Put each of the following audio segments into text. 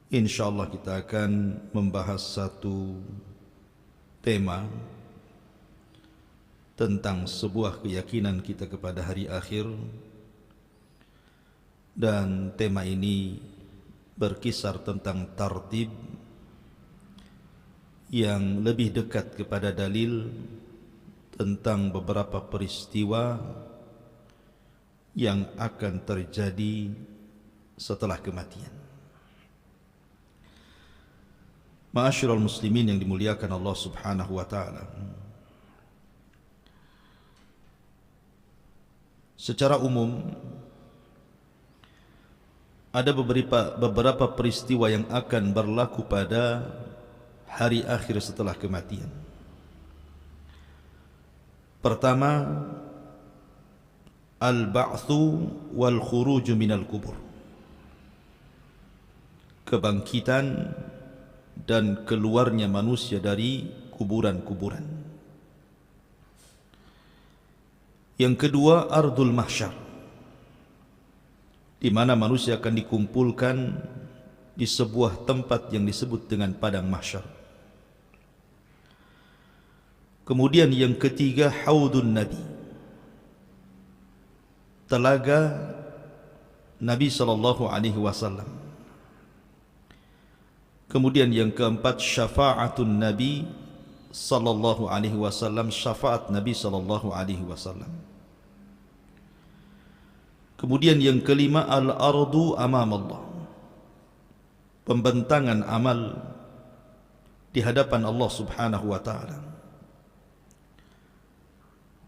InsyaAllah kita akan membahas satu tema tentang sebuah keyakinan kita kepada hari akhir. Dan tema ini berkisar tentang tartib yang lebih dekat kepada dalil tentang beberapa peristiwa yang akan terjadi setelah kematian. Ma'asyiral muslimin yang dimuliakan Allah Subhanahu wa taala. Secara umum ada beberapa peristiwa yang akan berlaku pada hari akhir setelah kematian. Pertama, al-ba'tsu wal khuruj minal kubur. Kebangkitan dan keluarnya manusia dari kuburan-kuburan. Yang kedua, ardul mahsyar, di mana manusia akan dikumpulkan di sebuah tempat yang disebut dengan padang mahsyar. Kemudian yang ketiga, haudun nabi, telaga Nabi sallallahu alaihi wasallam. Kemudian yang keempat, syafa'atun Nabi sallallahu alaihi wasallam, syafaat Nabi sallallahu alaihi wasallam. Kemudian yang kelima, al-ardu amam Allah, pembentangan amal di hadapan Allah Subhanahu wa taala.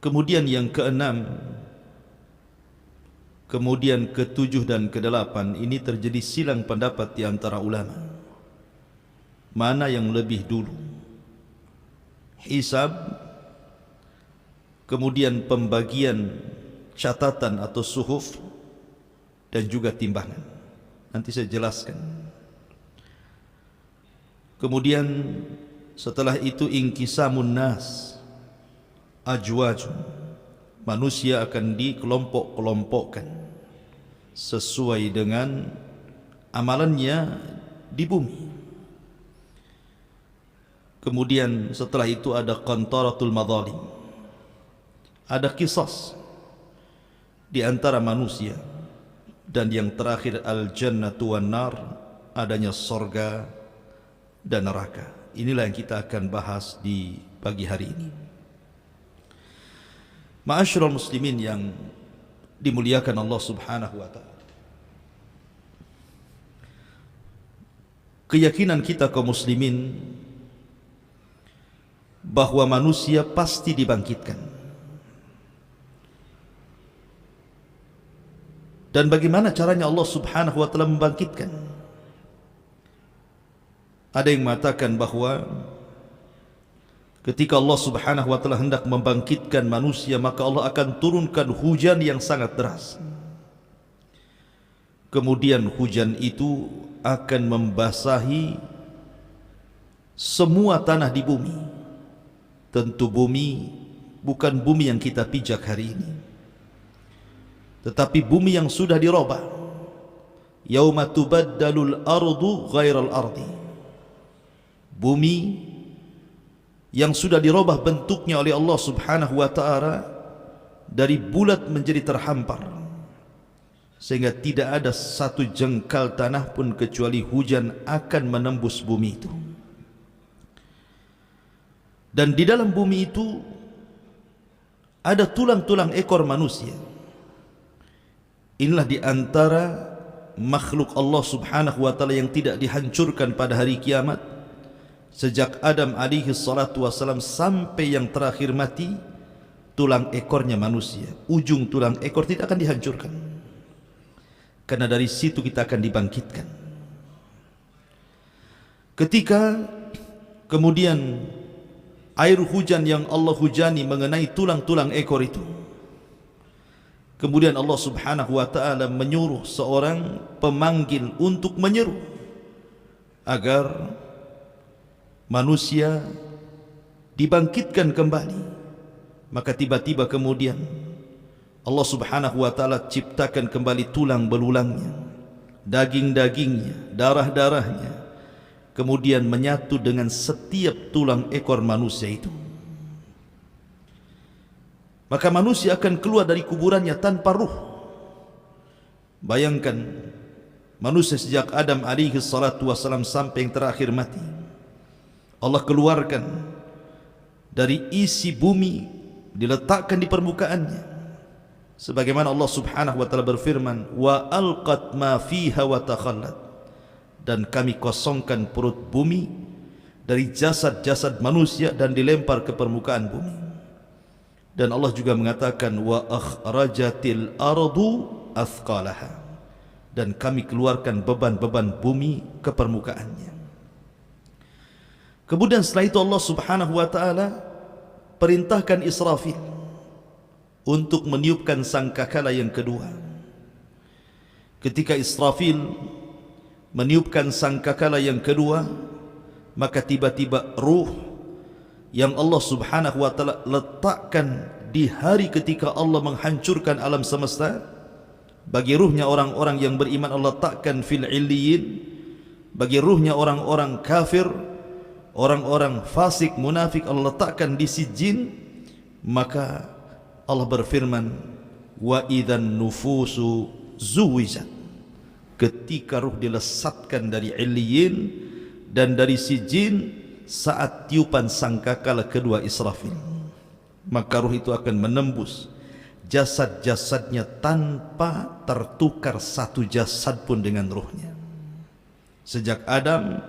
Kemudian yang keenam, kemudian ketujuh dan kedelapan, ini terjadi silang pendapat di antara ulama. Mana yang lebih dulu? Hisab, kemudian pembagian catatan atau suhuf, dan juga timbangan. Nanti saya jelaskan. Kemudian setelah itu inqisamun nas, ajwajun, manusia akan dikelompok-kelompokkan sesuai dengan amalannya di bumi. Kemudian setelah itu ada qantaratul madzalim, ada qisas di antara manusia. Dan yang terakhir, al-jannatu wan nar, adanya sorga dan neraka. Inilah yang kita akan bahas di pagi hari ini. Ma'asyiral muslimin yang dimuliakan Allah Subhanahu wa taala. Keyakinan kita kaum muslimin bahwa manusia pasti dibangkitkan. Dan bagaimana caranya Allah Subhanahu wa taala membangkitkan? Ada yang mengatakan bahwa ketika Allah Subhanahu wa taala hendak membangkitkan manusia, maka Allah akan turunkan hujan yang sangat deras. Kemudian hujan itu akan membasahi semua tanah di bumi. Tentu bumi bukan bumi yang kita pijak hari ini, tetapi bumi yang sudah dirubah. Yauma tubaddalul ardu ghairal ardi, bumi yang sudah dirubah bentuknya oleh Allah Subhanahu wa taala dari bulat menjadi terhampar, sehingga tidak ada satu jengkal tanah pun kecuali hujan akan menembus bumi itu. Dan di dalam bumi itu ada tulang-tulang ekor manusia. Inilah di antara makhluk Allah Subhanahu wa taala yang tidak dihancurkan pada hari kiamat. Sejak Adam alaihi salatu wasalam sampai yang terakhir mati, tulang ekornya manusia, ujung tulang ekor tidak akan dihancurkan. Karena dari situ kita akan dibangkitkan. Ketika kemudian air hujan yang Allah hujani mengenai tulang-tulang ekor itu, kemudian Allah Subhanahu wa taala menyuruh seorang pemanggil untuk menyeru agar manusia dibangkitkan kembali. Maka tiba-tiba kemudian Allah Subhanahu wa taala ciptakan kembali tulang belulangnya, daging-dagingnya, darah-darahnya, kemudian menyatu dengan setiap tulang ekor manusia itu. Maka manusia akan keluar dari kuburannya tanpa ruh. Bayangkan, manusia sejak Adam alaihi salatu wassalam sampai yang terakhir mati, Allah keluarkan dari isi bumi, diletakkan di permukaannya. Sebagaimana Allah subhanahu wa ta'ala berfirman, wa alqat ma fiha wa takhallat, dan kami kosongkan perut bumi dari jasad-jasad manusia dan dilempar ke permukaan bumi. Dan Allah juga mengatakan, wa akhrajatil ardu athqalaha, dan kami keluarkan beban-beban bumi ke permukaannya. Kemudian setelah itu Allah subhanahu wa ta'ala perintahkan Israfil untuk meniupkan sangkakala yang kedua. Ketika Israfil meniupkan sangkakala yang kedua, maka tiba-tiba ruh yang Allah subhanahu wa ta'ala letakkan di hari ketika Allah menghancurkan alam semesta, bagi ruhnya orang-orang yang beriman Allah letakkan fil illiyin, bagi ruhnya orang-orang kafir, orang-orang fasik, munafik Allah letakkan di sijin. Maka Allah berfirman, wa idzan nufusu zuwijat, ketika ruh dilesatkan dari illiyin dan dari sijin saat tiupan sangkakala kedua Israfil, maka ruh itu akan menembus jasad-jasadnya tanpa tertukar satu jasad pun dengan ruhnya, sejak Adam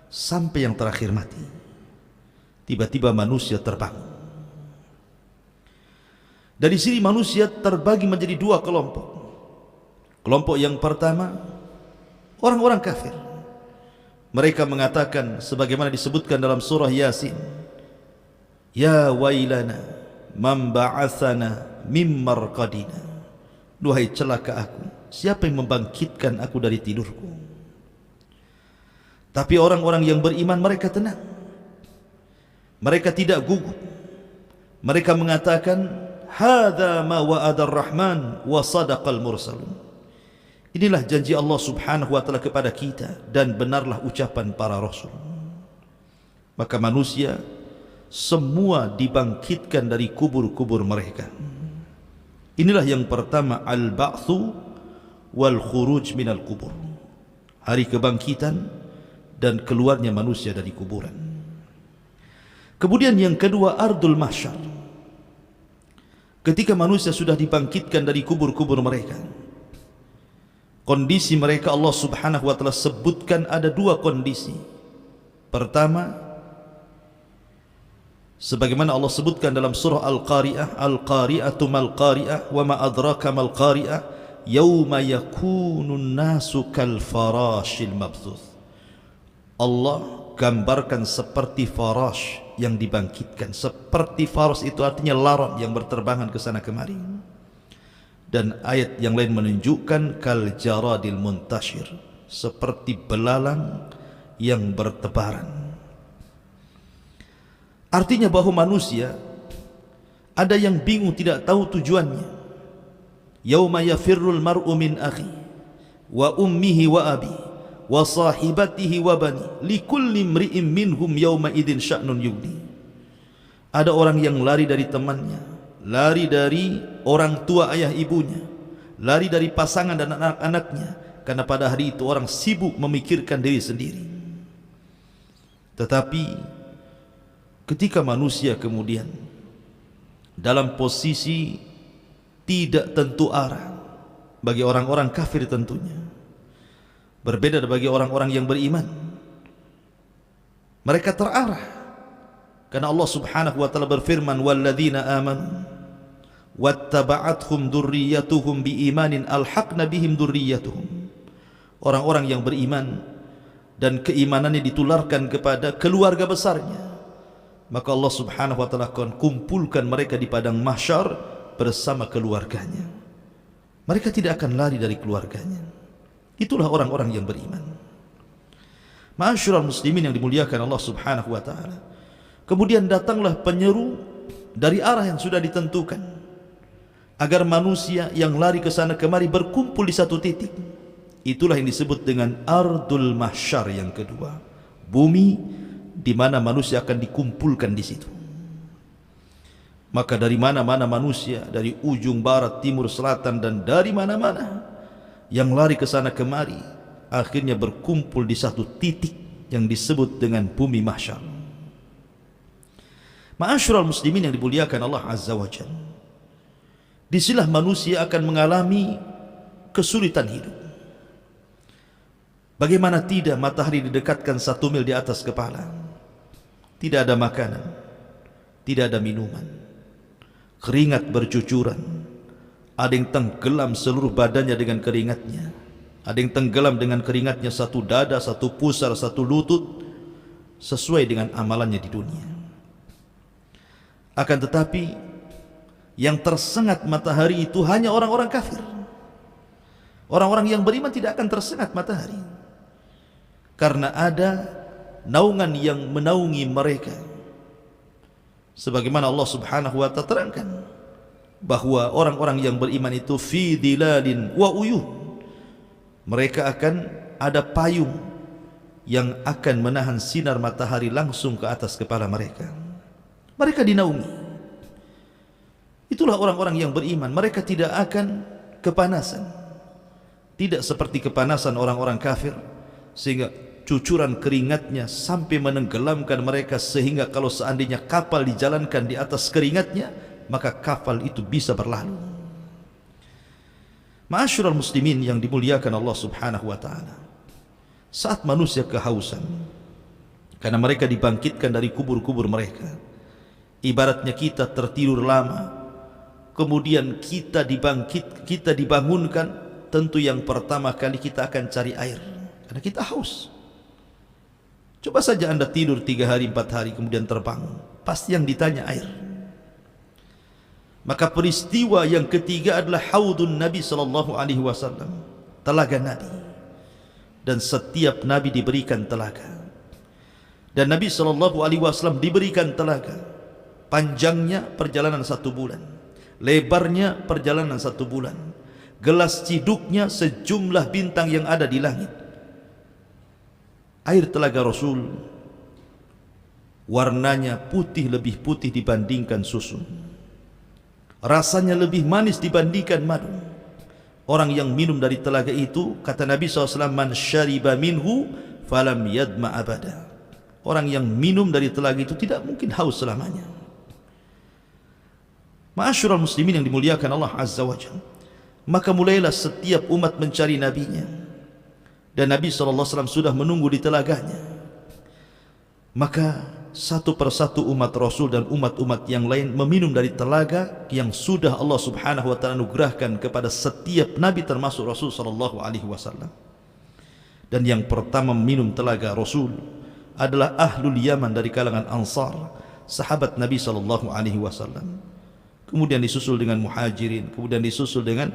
sampai yang terakhir mati. Tiba-tiba manusia terbangun. Dari sini manusia terbagi menjadi dua kelompok. Kelompok yang pertama, orang-orang kafir. Mereka mengatakan sebagaimana disebutkan dalam surah Yasin, ya wailana man ba'athana mim marqadina, duhai celaka aku, siapa yang membangkitkan aku dari tidurku. Tapi orang-orang yang beriman mereka tenang, mereka tidak gugup. Mereka mengatakan, hadza ma wa'ada ar-rahman wa sadaqal mursalun, inilah janji Allah subhanahu wa ta'ala kepada kita dan benarlah ucapan para rasul. Maka manusia semua dibangkitkan dari kubur-kubur mereka. Inilah yang pertama, al-ba'thu wal khuruj minal kubur, hari kebangkitan dan keluarnya manusia dari kuburan. Kemudian yang kedua, ardul mahsyar, ketika manusia sudah dibangkitkan dari kubur-kubur mereka. Kondisi mereka Allah subhanahu wa ta'ala sebutkan ada dua kondisi. Pertama, sebagaimana Allah sebutkan dalam surah Al-Qari'ah, Al-Qari'atu mal-Qari'ah wa ma adraka mal-Qari'ah yawma yakunun nasu kal farashil mabthuth. Allah gambarkan seperti farash yang dibangkitkan. Seperti farash itu artinya larat yang berterbangan ke sana kemari. Dan ayat yang lain menunjukkan kal jaradil muntashir, seperti belalang yang bertebaran. Artinya bahwa manusia ada yang bingung, tidak tahu tujuannya. Yauma yafirrul mar'u min akhi wa ummihi wa abi wa sahibatihi wa bani likulli imri'in minhum yauma idzin sya'nun yughni. Ada orang yang lari dari temannya, lari dari orang tua ayah ibunya, lari dari pasangan dan anak-anaknya, karena pada hari itu orang sibuk memikirkan diri sendiri. Tetapi ketika manusia kemudian dalam posisi tidak tentu arah, bagi orang-orang kafir tentunya, berbeda bagi orang-orang yang beriman, mereka terarah. Karena Allah subhanahu wa ta'ala berfirman, walladzina amanu wattaba'athum dzurriyyatuhum biimanin alhaqna bihim dzurriyyatuhum. Orang-orang yang beriman dan keimanannya ditularkan kepada keluarga besarnya, maka Allah subhanahu wa ta'ala akan kumpulkan mereka di padang mahsyar bersama keluarganya. Mereka tidak akan lari dari keluarganya. Itulah orang-orang yang beriman. Ma'asyiral muslimin yang dimuliakan Allah subhanahu wa ta'ala. Kemudian datanglah penyeru dari arah yang sudah ditentukan, agar manusia yang lari ke sana kemari berkumpul di satu titik. Itulah yang disebut dengan ardul mahsyar yang kedua, bumi di mana manusia akan dikumpulkan di situ. Maka dari mana-mana manusia, dari ujung barat, timur, selatan, dan dari mana-mana yang lari ke sana kemari, akhirnya berkumpul di satu titik yang disebut dengan bumi mahsyar. Ma'asyiral muslimin yang dimuliakan Allah Azza wa Jalla, disinilah manusia akan mengalami kesulitan hidup. Bagaimana tidak, matahari didekatkan 1 mil di atas kepala, tidak ada makanan, tidak ada minuman, keringat bercucuran, ada yang tenggelam seluruh badannya dengan keringatnya, ada yang tenggelam dengan keringatnya satu dada, satu pusar, satu lutut, sesuai dengan amalannya di dunia. Akan tetapi yang tersengat matahari itu hanya orang-orang kafir. Orang-orang yang beriman tidak akan tersengat matahari, karena ada naungan yang menaungi mereka. Sebagaimana Allah Subhanahu wa ta'ala terangkan bahwa orang-orang yang beriman itu fi dhilalin wa uyun, mereka akan ada payung yang akan menahan sinar matahari langsung ke atas kepala mereka. Mereka dinaungi. Itulah orang-orang yang beriman, mereka tidak akan kepanasan, tidak seperti kepanasan orang-orang kafir sehingga cucuran keringatnya sampai menenggelamkan mereka, sehingga kalau seandainya kapal dijalankan di atas keringatnya, maka kapal itu bisa berlalu. Ma'asyiral muslimin yang dimuliakan Allah Subhanahu wa ta'ala, saat manusia kehausan karena mereka dibangkitkan dari kubur-kubur mereka, ibaratnya kita tertidur lama, kemudian kita dibangunkan, tentu yang pertama kali kita akan cari air karena kita haus. Coba saja anda tidur 3 hari 4 hari kemudian terbangun, pasti yang ditanya air. Maka peristiwa yang ketiga adalah haudun Nabi sallallahu alaihi wasallam, telaga Nabi. Dan setiap Nabi diberikan telaga. Dan Nabi sallallahu alaihi wasallam diberikan telaga. Panjangnya perjalanan 1 bulan, lebarnya perjalanan 1 bulan, gelas ciduknya sejumlah bintang yang ada di langit. Air telaga Rasul warnanya putih, lebih putih dibandingkan susu, rasanya lebih manis dibandingkan madu. Orang yang minum dari telaga itu, kata Nabi SAW, man syariba minhu falam yadma abada. Orang yang minum dari telaga itu tidak mungkin haus selamanya. Ma'asyiral muslimin yang dimuliakan Allah Azza wa Jalla, maka mulailah setiap umat mencari nabinya. Dan Nabi SAW sudah menunggu di telaganya. Maka satu persatu umat Rasul dan umat-umat yang lain meminum dari telaga yang sudah Allah Subhanahu wa ta'ala anugerahkan kepada setiap Nabi, termasuk Rasul SAW. Dan yang pertama minum telaga Rasul adalah Ahlul Yaman dari kalangan Ansar, sahabat Nabi SAW. Kemudian disusul dengan Muhajirin, kemudian disusul dengan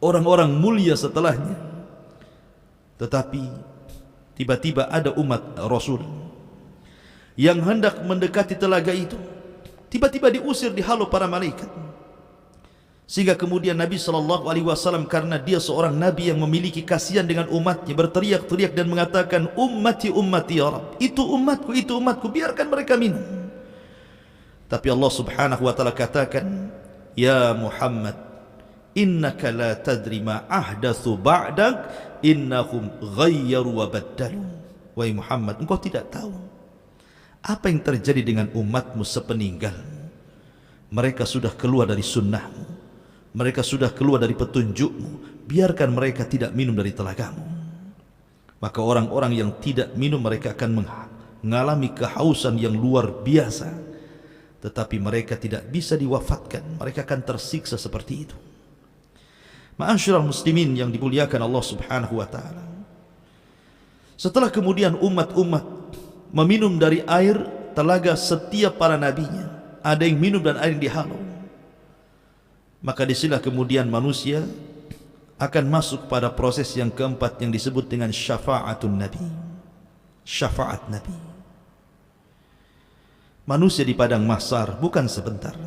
orang-orang mulia setelahnya. Tetapi tiba-tiba ada umat Rasul yang hendak mendekati telaga itu, tiba-tiba diusir, dihalau para malaikat. Sehingga kemudian Nabi SAW, karena dia seorang Nabi yang memiliki kasihan dengan umatnya, berteriak-teriak dan mengatakan, ummati ummati ya Rabb, itu umatku, biarkan mereka minum. Tapi Allah Subhanahu wa ta'ala katakan, ya Muhammad, innaka la tadri ma ahdatsu ba'dak innahum ghayyaru wa baddalu. Wahai Muhammad, engkau tidak tahu apa yang terjadi dengan umatmu sepeninggalmu. Mereka sudah keluar dari sunnahmu, mereka sudah keluar dari petunjukmu, biarkan mereka tidak minum dari telagamu. Maka orang-orang yang tidak minum, mereka akan mengalami kehausan yang luar biasa, tetapi mereka tidak bisa diwafatkan, mereka akan tersiksa seperti itu. Ma'asyiral muslimin yang dimuliakan Allah Subhanahu wa ta'ala, setelah kemudian umat-umat meminum dari air telaga setiap para nabinya, ada yang minum dan ada yang dihalau, maka disinilah kemudian manusia akan masuk pada proses yang keempat yang disebut dengan syafa'atun Nabi. Syafaat Nabi. Manusia di padang mahsyar bukan sebentar.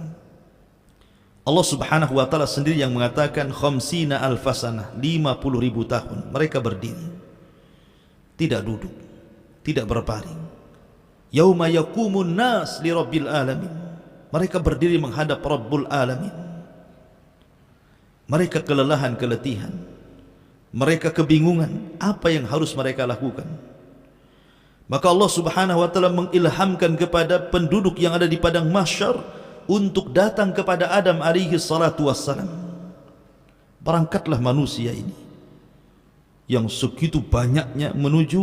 Allah Subhanahu wa taala sendiri yang mengatakan khamsina alfasanah, 50.000 tahun mereka berdiri, tidak duduk, tidak berbaring. Yauma yaqumun nas li rabbil alamin, mereka berdiri menghadap Rabbul alamin. Mereka kelelahan, keletihan, mereka kebingungan apa yang harus mereka lakukan. Maka Allah Subhanahu wa taala mengilhamkan kepada penduduk yang ada di padang mahsyar untuk datang kepada Adam alaihi salatu wassalam. Berangkatlah manusia ini yang segitu banyaknya menuju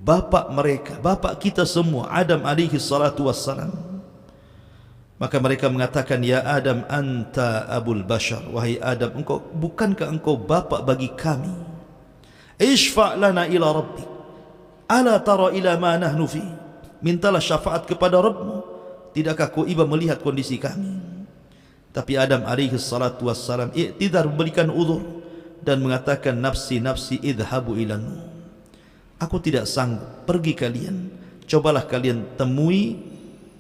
bapak mereka, bapak kita semua, Adam alaihi salatu wassalam. Maka mereka mengatakan, ya Adam anta abul bashar, wahai Adam, bukankah engkau bapak bagi kami? Ishfa' lana ila rabbik, ala tara ila ma nahnu fi, mintalah syafaat kepada Rabbmu, tidakkah kau iba melihat kondisi kami? Tapi Adam alaihi salatu wassalam i'tidar, memberikan uzur dan mengatakan, nafsi nafsi idhabu ila nuh, aku tidak sanggup, pergi kalian, cobalah kalian temui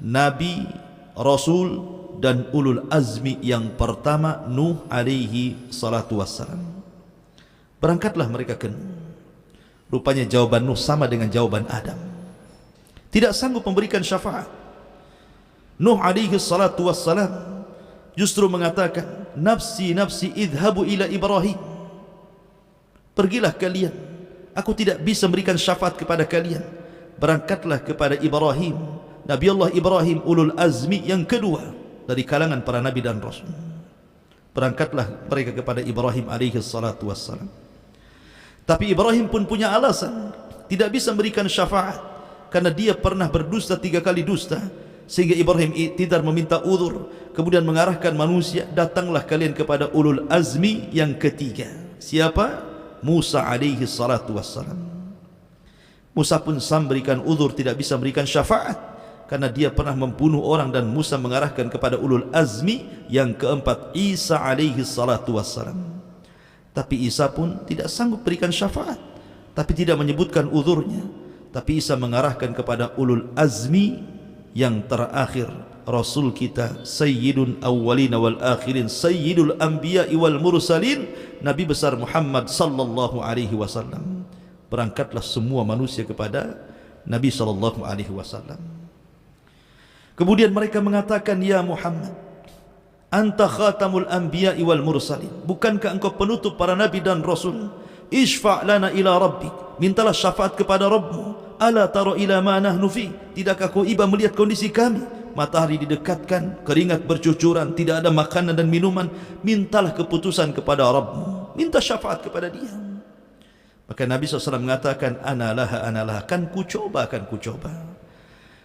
Nabi, Rasul dan ulul azmi yang pertama, Nuh alaihi salatu wassalam. Berangkatlah mereka ke Nuh. Rupanya jawaban Nuh sama dengan jawaban Adam, tidak sanggup memberikan syafaat. Nuh alaihi salatu wassalam justru mengatakan, nafsi nafsi idhabu ila Ibrahim, pergilah kalian, aku tidak bisa memberikan syafaat kepada kalian. Berangkatlah kepada Ibrahim, Nabi Allah Ibrahim, ulul azmi yang kedua dari kalangan para nabi dan rasul. Berangkatlah mereka kepada Ibrahim alaihi salatu wassalam. Tapi Ibrahim pun punya alasan, tidak bisa memberikan syafaat karena dia pernah berdusta 3 kali dusta. Sehingga Ibrahim tidak meminta uzur, kemudian mengarahkan manusia, datanglah kalian kepada ulul azmi yang ketiga. Siapa? Musa alaihi salatu wassalam. Musa pun memberikan uzur, tidak bisa memberikan syafaat karena dia pernah membunuh orang, dan Musa mengarahkan kepada ulul azmi yang keempat, Isa alaihi salatu wassalam. Tapi Isa pun tidak sanggup berikan syafaat, tapi tidak menyebutkan uzurnya. Tapi Isa mengarahkan kepada ulul azmi yang terakhir, Rasul kita, Sayyidun awwalina wal akhirin, Sayyidul anbiya'i wal mursalin, Nabi besar Muhammad sallallahu alaihi wasallam. Berangkatlah semua manusia kepada Nabi sallallahu alaihi wasallam. Kemudian mereka mengatakan, ya Muhammad, anta khatamul anbiya'i wal mursalin, bukankah engkau penutup para nabi dan rasul? Ishfa' lana ila rabbik, mintalah syafaat kepada Rabbmu. Ala tara ila ma nahnu fi, tidakkah kau iba melihat kondisi kami? Matahari didekatkan, keringat bercucuran, tidak ada makanan dan minuman. Mintalah keputusan kepada Rabbmu, minta syafaat kepada dia. Maka Nabi SAW mengatakan, analaha, kan ku coba.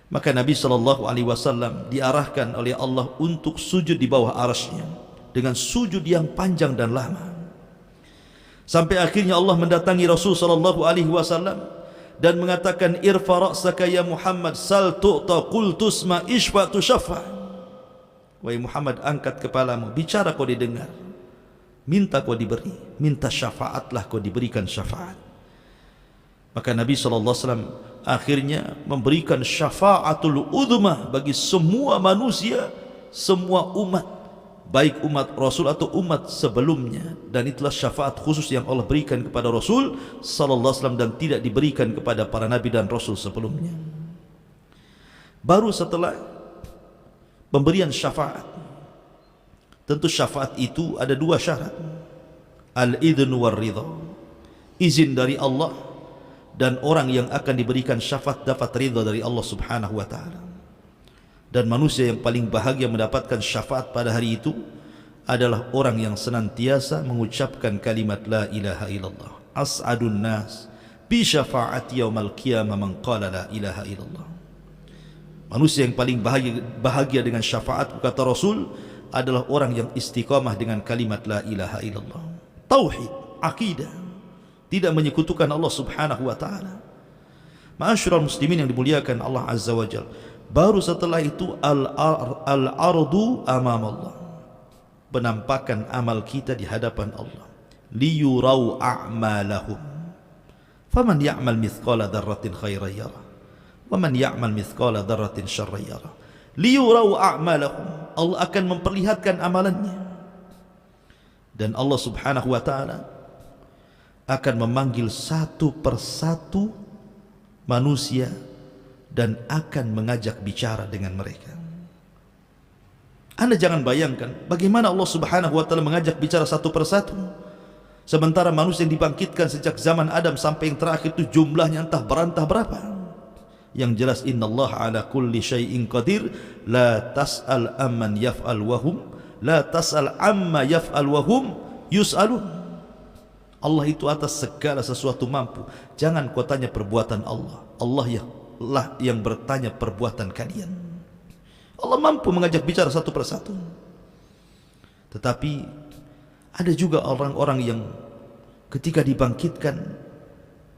Maka Nabi SAW diarahkan oleh Allah untuk sujud di bawah arasy-Nya dengan sujud yang panjang dan lama. Sampai akhirnya Allah mendatangi Rasul SAW dan mengatakan, irfa ra'saka ya Muhammad, sal tu'ta, qul tusma, ishfa tushaffa. Wahai Muhammad, angkat kepalamu, bicara kau didengar, minta kau diberi, minta syafaatlah kau diberikan syafaat. Maka Nabi SAW akhirnya memberikan syafaatul udhmah bagi semua manusia, semua umat, baik umat Rasul atau umat sebelumnya. Dan itulah syafaat khusus yang Allah berikan kepada Rasul SAW dan tidak diberikan kepada para nabi dan Rasul sebelumnya. Baru setelah pemberian syafaat, tentu syafaat itu ada 2 syarat, al-idhn war ridha, izin dari Allah, dan orang yang akan diberikan syafaat dapat ridha dari Allah Subhanahu wa taala. Dan manusia yang paling bahagia mendapatkan syafaat pada hari itu adalah orang yang senantiasa mengucapkan kalimat la ilaha illallah. As'adun nas bi syafaati yaumal qiyamah man qala la ilaha illallah. Manusia yang paling bahagia dengan syafaat, kata Rasul, adalah orang yang istiqamah dengan kalimat la ilaha illallah. Tauhid, akidah, tidak menyekutukan Allah Subhanahu wa taala. Ma'asyiral muslimin yang dimuliakan Allah Azza wa Jalla. Baru setelah itu al-ardu amam Allah, penampakan amal kita di hadapan Allah. Liyurau a'malahum, faman ya'mal mithqala dzarratin khairan yarah, wa man ya'mal mithqala dzarratin syarran yarah. Liyurau a'malahum, Allah akan memperlihatkan amalannya. Dan Allah subhanahu wa ta'ala akan memanggil satu persatu manusia dan akan mengajak bicara dengan mereka. Anda jangan bayangkan bagaimana Allah subhanahu wa ta'ala mengajak bicara satu persatu, sementara manusia yang dibangkitkan sejak zaman Adam sampai yang terakhir itu jumlahnya entah berantah berapa. Yang jelas innallaha ala kulli syai'in qadir, la tas'al amman yaf'al wahum, la tas'al amma yaf'al wahum yus'alun. Allah itu atas segala sesuatu mampu. Jangan kau tanya perbuatan Allah, Allah yang bertanya perbuatan kalian. Allah mampu mengajak bicara satu persatu. Tetapi ada juga orang-orang yang ketika dibangkitkan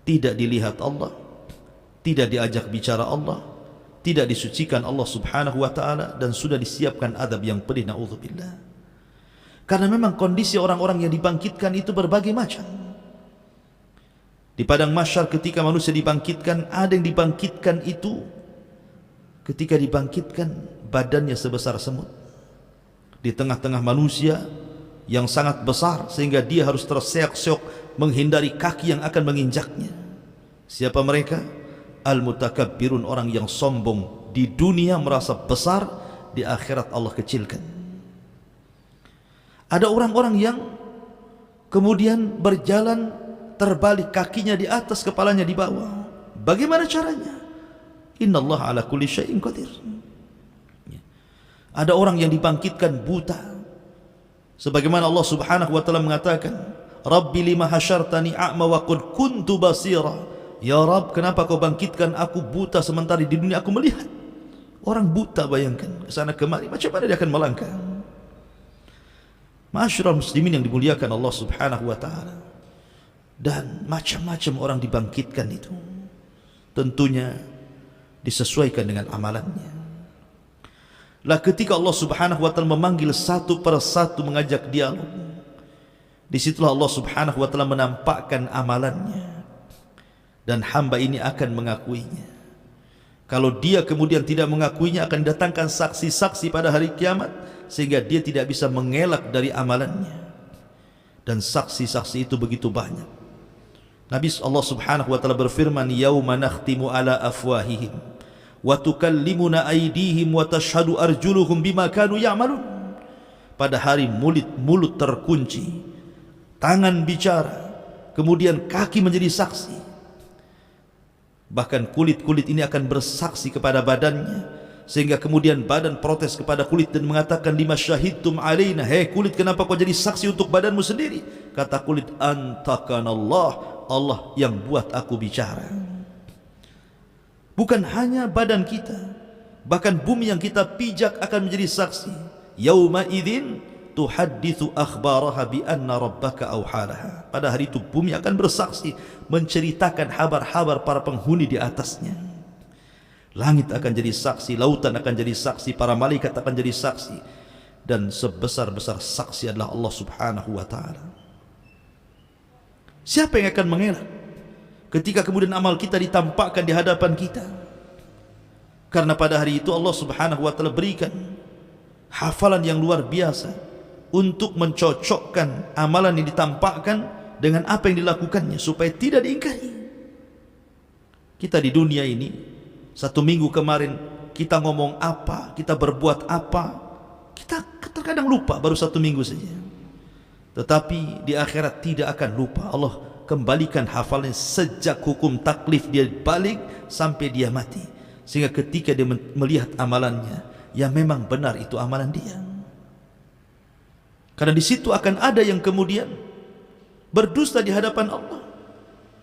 tidak dilihat Allah, tidak diajak bicara Allah, tidak disucikan Allah subhanahu wa ta'ala, dan sudah disiapkan adab yang pedih, na'udzubillah. Karena memang kondisi orang-orang yang dibangkitkan itu berbagai macam. Di padang mahsyar ketika manusia dibangkitkan, ada yang dibangkitkan itu ketika dibangkitkan badannya sebesar semut. Di tengah-tengah manusia yang sangat besar sehingga dia harus terseok-seok menghindari kaki yang akan menginjaknya. Siapa mereka? Al-mutakabbirun, orang yang sombong di dunia merasa besar, di akhirat Allah kecilkan. Ada orang-orang yang kemudian berjalan terbalik, kakinya di atas, kepalanya di bawah. Bagaimana caranya? Innallaha ala kulli syai'in qadir. Ada orang yang dibangkitkan buta, sebagaimana Allah subhanahu wa ta'ala mengatakan, Rabbi lima hasyartani a'ma wa qad kuntu basira. Ya Rabb, kenapa kau bangkitkan aku buta sementara di dunia aku melihat? Orang buta, bayangkan, kesana kemari, macam mana dia akan melangkah? Ma'asyiral muslimin yang dimuliakan Allah subhanahu wa ta'ala. Dan macam-macam orang dibangkitkan itu tentunya disesuaikan dengan amalannya. Lah ketika Allah subhanahu wa ta'ala memanggil satu persatu mengajak dialog, disitulah Allah subhanahu wa ta'ala menampakkan amalannya, dan hamba ini akan mengakuinya. Kalau dia kemudian tidak mengakuinya, akan datangkan saksi-saksi pada hari kiamat, sehingga dia tidak bisa mengelak dari amalannya. Dan saksi-saksi itu begitu banyak. Nabi Allah subhanahu wa ta'ala berfirman, yauma nakhtimu ala afwahihim wa tukallimuna aydihim wa tashhadu arjuluhum bima kanu ya'malun. Pada hari mulut terkunci, tangan bicara, kemudian kaki menjadi saksi. Bahkan kulit-kulit ini akan bersaksi kepada badannya, sehingga kemudian badan protes kepada kulit dan mengatakan, lima syahidtum alaina, hei kulit, kenapa kau jadi saksi untuk badanmu sendiri? Kata kulit, antakanallah, Allah yang buat aku bicara. Bukan hanya badan kita, bahkan bumi yang kita pijak akan menjadi saksi. Yauma idzin tuhadditsu akhbaraha bi anna rabbaka awhalaha. Pada hari itu bumi akan bersaksi, menceritakan kabar-kabar para penghuni di atasnya. Langit akan jadi saksi, lautan akan jadi saksi, para malaikat akan jadi saksi, dan sebesar-besar saksi adalah Allah subhanahu wa ta'ala. Siapa yang akan mengelak ketika kemudian amal kita ditampakkan di hadapan kita? Karena pada hari itu Allah subhanahu wa ta'ala berikan hafalan yang luar biasa untuk mencocokkan amalan yang ditampakkan dengan apa yang dilakukannya supaya tidak diingkari. Kita di dunia ini, satu minggu kemarin kita ngomong apa, kita berbuat apa, kita terkadang lupa baru satu minggu saja. Tetapi di akhirat tidak akan lupa. Allah kembalikan hafalan sejak hukum taklif dia balik sampai dia mati, sehingga ketika dia melihat amalannya, ya memang benar itu amalan dia. Karena di situ akan ada yang kemudian berdusta di hadapan Allah.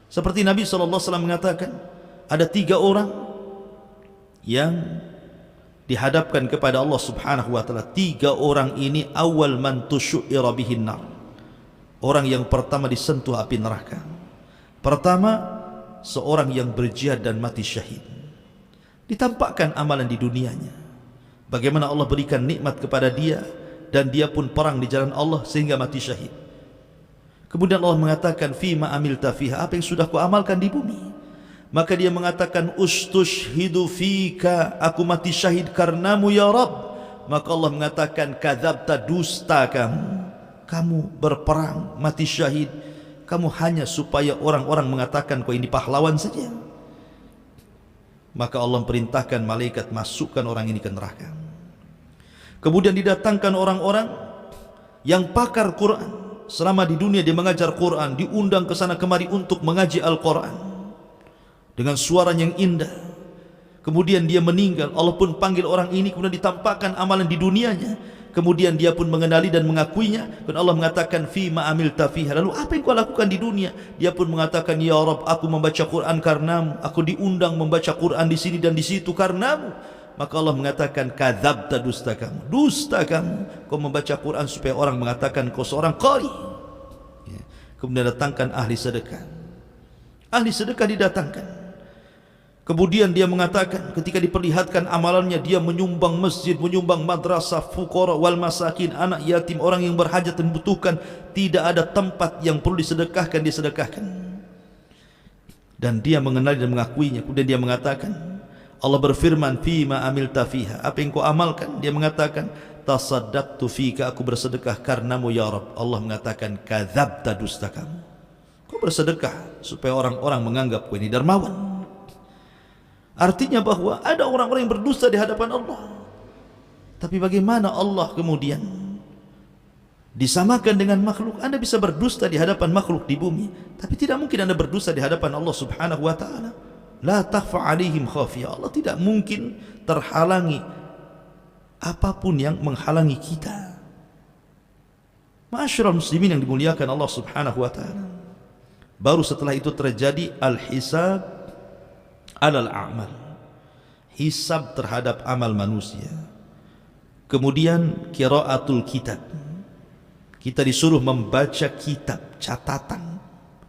Seperti Nabi SAW mengatakan, ada 3 orang yang dihadapkan kepada Allah subhanahu wa ta'ala. 3 orang ini awal man tusyu'ira bihin nar. Orang yang pertama disentuh api neraka. Pertama, seorang yang berjihad dan mati syahid. Ditampakkan amalan di dunianya, bagaimana Allah berikan nikmat kepada dia, dan dia pun perang di jalan Allah sehingga mati syahid. Kemudian Allah mengatakan, fima amilta fiha, apa yang sudah kau amalkan di bumi? Maka dia mengatakan, ustushhidu fika, aku mati syahid karenamu ya Rabb. maka Allah mengatakan kadzabta, dusta kamu berperang mati syahid, kamu hanya supaya orang-orang mengatakan kau ini pahlawan saja. Maka Allah perintahkan malaikat masukkan orang ini ke neraka. Kemudian didatangkan orang-orang yang pakar Quran. Selama di dunia dia mengajar Quran, diundang ke sana kemari untuk mengaji Al-Quran dengan suara yang indah. Kemudian dia meninggal, Allah pun panggil orang ini, kemudian ditampakkan amalan di dunianya. Kemudian dia pun mengenali dan mengakuinya, dan Allah mengatakan fima amilta fiha, lalu apa yang kau lakukan di dunia? Dia pun mengatakan, ya Rabb, aku membaca Quran karenamu, aku diundang membaca Quran di sini dan di situ karenamu. Maka Allah mengatakan kadzabta, dusta kamu, kau membaca Quran supaya orang mengatakan kau seorang qari. Ya. Kemudian datangkan ahli sedekah didatangkan. Kemudian dia mengatakan ketika diperlihatkan amalannya, dia menyumbang masjid, menyumbang madrasah, fuqara wal masakin, anak yatim, orang yang berhajat dan membutuhkan, tidak ada tempat yang perlu disedekahkan, dia sedekahkan. Dan dia mengenali dan mengakuinya. Kemudian dia mengatakan, Allah berfirman, fima amilta fiha, apa yang kau amalkan? Dia mengatakan, tasaddaqtu fika, aku bersedekah karenamu ya Rabb. Allah mengatakan, kadzabta, dusta kamu, kau bersedekah supaya orang-orang menganggap kau ini dermawan. Artinya bahwa ada orang-orang yang berdusta di hadapan Allah. Tapi bagaimana Allah kemudian disamakan dengan makhluk? Anda bisa berdusta di hadapan makhluk di bumi, tapi tidak mungkin Anda berdusta di hadapan Allah subhanahu wa ta'ala. La takhfa alaihim khafiyah. Allah tidak mungkin terhalangi apapun yang menghalangi kita. Ma'asyiral muslimin yang dimuliakan Allah subhanahu wa ta'ala, baru setelah itu terjadi al-hisab alal a'mal, hisab terhadap amal manusia. Kemudian qiraatul kitab, kita disuruh membaca kitab, catatan,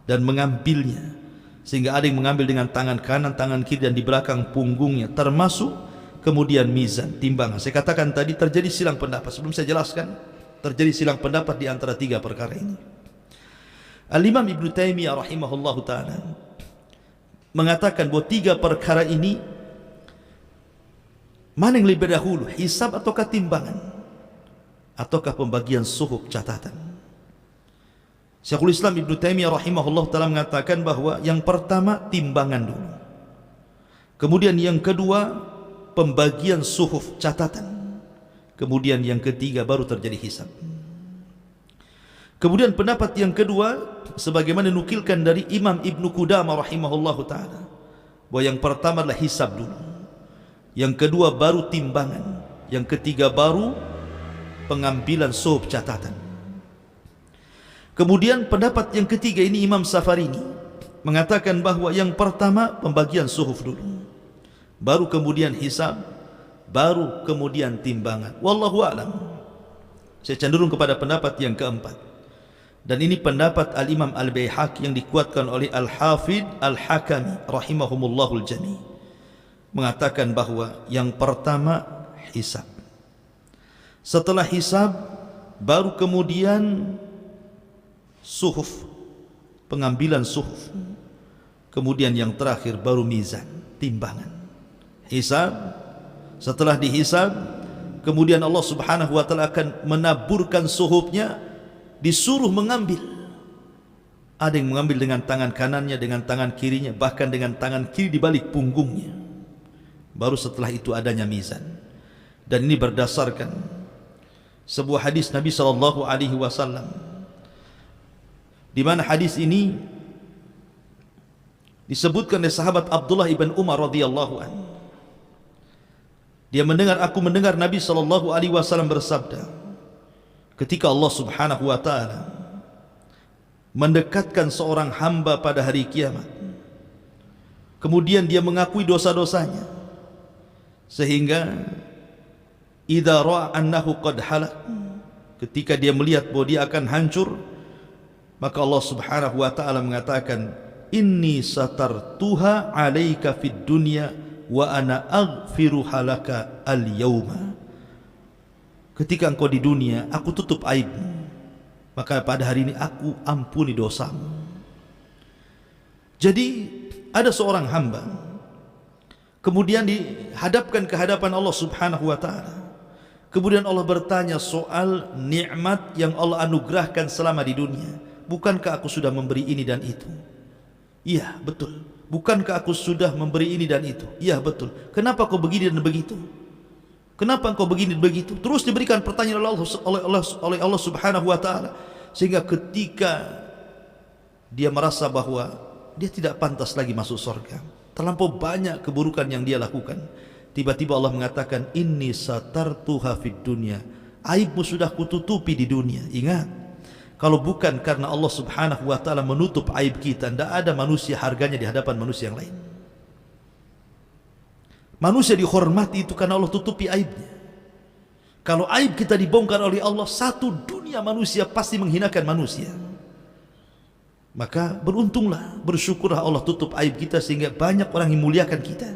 dan mengambilnya. Sehingga ada yang mengambil dengan tangan kanan, tangan kiri, dan di belakang punggungnya, termasuk kemudian mizan, timbangan. Saya katakan tadi terjadi silang pendapat. Sebelum saya jelaskan, terjadi silang pendapat di antara tiga perkara ini. Al-Imam Ibn Taimiyah rahimahullahu ta'ala mengatakan bahwa tiga perkara ini, mana yang lebih dahulu, hisab ataukah timbangan, ataukah pembagian suhuf, catatan? Syekhul Islam Ibn Taimiyah rahimahullah ta'ala mengatakan bahwa yang pertama timbangan dulu, kemudian yang kedua pembagian suhuf, catatan, kemudian yang ketiga baru terjadi hisab. Kemudian pendapat yang kedua, sebagaimana dinukilkan dari Imam Ibn Qudamah rahimahullah ta'ala, bahwa yang pertama adalah hisab dulu, yang kedua baru timbangan, yang ketiga baru pengambilan suhuf, catatan. Kemudian pendapat yang ketiga ini Imam Safarini mengatakan bahwa yang pertama pembagian suhuf dulu, baru kemudian hisab, baru kemudian timbangan. Wallahu a'lam. Saya cenderung kepada pendapat yang keempat. Dan ini pendapat Al-Imam Al-Baihaqi yang dikuatkan oleh Al-Hafidh Al-Hakami rahimahumullahul jami', mengatakan bahwa yang pertama hisab. Setelah hisab baru kemudian suhuf, pengambilan suhuf. Kemudian yang terakhir baru mizan, timbangan. Hisab, setelah dihisab, kemudian Allah subhanahu wa ta'ala akan menaburkan suhufnya, disuruh mengambil. Ada yang mengambil dengan tangan kanannya, dengan tangan kirinya, bahkan dengan tangan kiri di balik punggungnya. Baru setelah itu adanya mizan. Dan ini berdasarkan sebuah hadis Nabi SAW, di mana hadis ini disebutkan oleh sahabat Abdullah ibn Umar radhiyallahu anhu. Dia aku mendengar Nabi SAW bersabda, ketika Allah subhanahu wa ta'ala mendekatkan seorang hamba pada hari kiamat, kemudian dia mengakui dosa-dosanya, sehingga idza ra'a annahu qad halak, ketika dia melihat bahwa dia akan hancur, maka Allah subhanahu wa ta'ala mengatakan, inni satartuha alaika fid dunya wa ana aghfiru halaka al-yawma. Ketika engkau di dunia, aku tutup aibmu, maka pada hari ini aku ampuni dosamu. Jadi ada seorang hamba kemudian dihadapkan ke hadapan Allah subhanahu wa ta'ala, Kemudian Allah bertanya soal nikmat yang Allah anugerahkan selama di dunia. Bukankah aku sudah memberi ini dan itu? Iya, betul. Bukankah aku sudah memberi ini dan itu? Iya, betul. Kenapa kau begini dan begitu? Kenapa engkau begini dan begitu? Terus diberikan pertanyaan oleh Allah Subhanahu wa taala, sehingga ketika dia merasa bahwa dia tidak pantas lagi masuk surga, terlampau banyak keburukan yang dia lakukan, tiba-tiba Allah mengatakan, inni satartuha fid dunya, aibmu sudah kututupi di dunia. Ingat, kalau bukan karena Allah Subhanahu wa taala menutup aib kita, tidak ada manusia harganya di hadapan manusia yang lain. Manusia dihormati itu karena Allah tutupi aibnya. Kalau aib kita dibongkar oleh Allah, satu dunia manusia pasti menghinakan manusia. Maka beruntunglah, bersyukurlah Allah tutup aib kita sehingga banyak orang yang muliakan kita.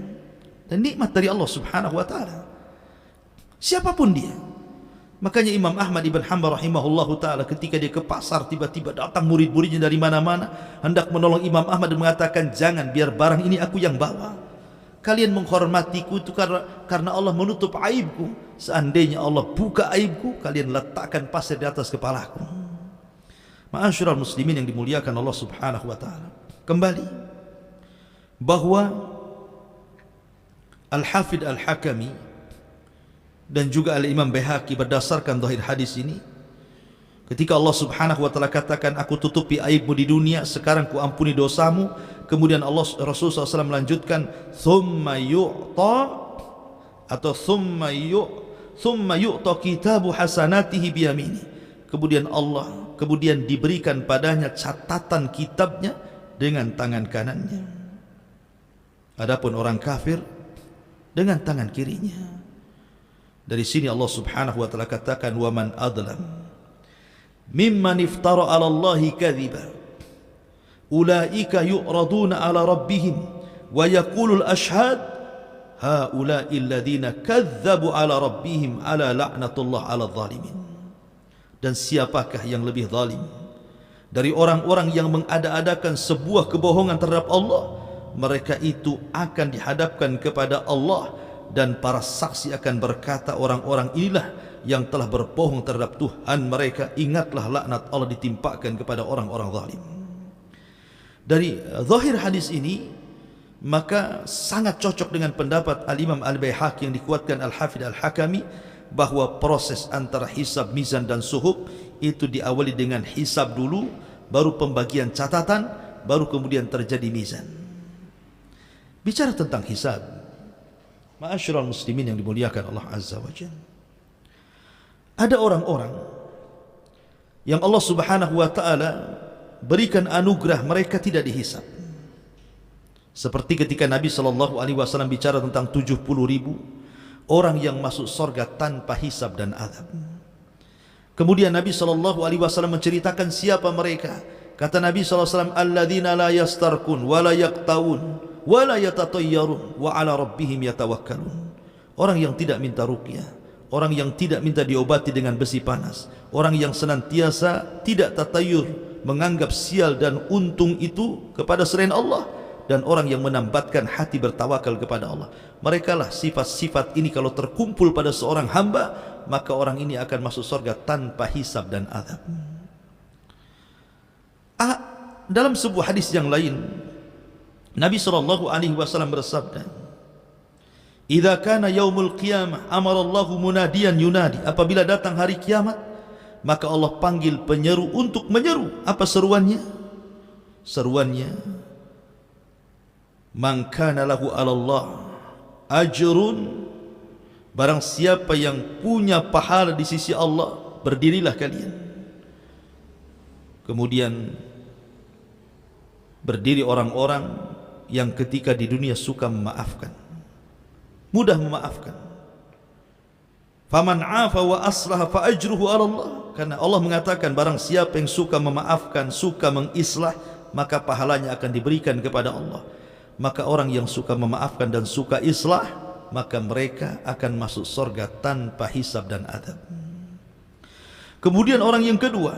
Dan nikmat dari Allah Subhanahu wa taala, siapapun dia. Makanya Imam Ahmad ibn Hanbal rahimahullahu taala ketika dia ke pasar, tiba-tiba datang murid-muridnya dari mana-mana hendak menolong Imam Ahmad dan mengatakan, jangan, biar barang ini aku yang bawa. Kalian menghormatiku itu karena Allah menutup aibku. Seandainya Allah buka aibku, kalian letakkan pasir di atas kepalaku. Ma'asyiral muslimin yang dimuliakan Allah Subhanahu wa taala. Kembali bahwa Al-Hafidh Al-Hakami dan juga Al-Imam Baihaqi berdasarkan zahir hadis ini, ketika Allah Subhanahu wa taala katakan, aku tutupi aibmu di dunia, sekarang ku ampuni dosamu. Kemudian Rasulullah SAW melanjutkan, thumma yu'ta atau thumma yu'ta kitabu hasanatihi biyamini. Kemudian diberikan padanya catatan kitabnya dengan tangan kanannya. Adapun orang kafir dengan tangan kirinya. Dari sini Allah Subhanahu wa taala katakan, wa man adlam mimman iftara 'ala Allahi kadhiba ulaika yu'raduna 'ala rabbihim wa yaqulul ashhad haula'i alladhina kadzabu 'ala rabbihim 'ala la'natullah 'ala dhalimin. Dan siapakah yang lebih zalim dari orang-orang yang mengada-adakan sebuah kebohongan terhadap Allah? Mereka itu akan dihadapkan kepada Allah, dan para saksi akan berkata, orang-orang inilah yang telah berbohong terhadap Tuhan mereka. Ingatlah, laknat Allah ditimpakan kepada orang-orang zalim. Dari zahir hadis ini, maka sangat cocok dengan pendapat Al-Imam Al-Baihaqi yang dikuatkan Al-Hafidh Al-Hakami, bahwa proses antara hisab, mizan dan suhub itu diawali dengan hisab dulu, baru pembagian catatan, baru kemudian terjadi mizan. Bicara tentang hisab, ma'asyiral muslimin yang dimuliakan Allah Azza wa Jalla, ada orang-orang yang Allah Subhanahu wa taala berikan anugerah mereka tidak dihisab. Seperti ketika Nabi SAW bicara tentang 70.000 orang yang masuk surga tanpa hisab dan azab. Kemudian Nabi SAW menceritakan siapa mereka. Kata Nabi SAW, alladzina la yastarkun wa la yaqtawun wa la yatatayyarun wa ala rabbihim yatawakkalun. Orang yang tidak minta ruqyah, orang yang tidak minta diobati dengan besi panas, orang yang senantiasa tidak tatayur, menganggap sial dan untung itu kepada selain Allah, dan orang yang menambatkan hati bertawakal kepada Allah. Mereka lah sifat-sifat ini kalau terkumpul pada seorang hamba, maka orang ini akan masuk surga tanpa hisab dan azab. Dalam sebuah hadis yang lain, Nabi SAW bersabda, idza kana yaumul qiyamah amara Allahu munadiyan yunadi. Apabila datang hari kiamat, maka Allah panggil penyeru untuk menyeru. Apa seruannya? Seruannya, man kana lahu 'ala Allah ajrun, barang siapa yang punya pahala di sisi Allah, berdirilah kalian. Kemudian berdiri orang-orang yang ketika di dunia suka memaafkan, mudah memaafkan. Faman 'afa wa aslaha fa ajruhu 'ala Allah. Karena Allah mengatakan, barang siapa yang suka memaafkan, suka mengislah, maka pahalanya akan diberikan kepada Allah. Maka orang yang suka memaafkan dan suka islah, maka mereka akan masuk surga tanpa hisab dan adab. Kemudian orang yang kedua,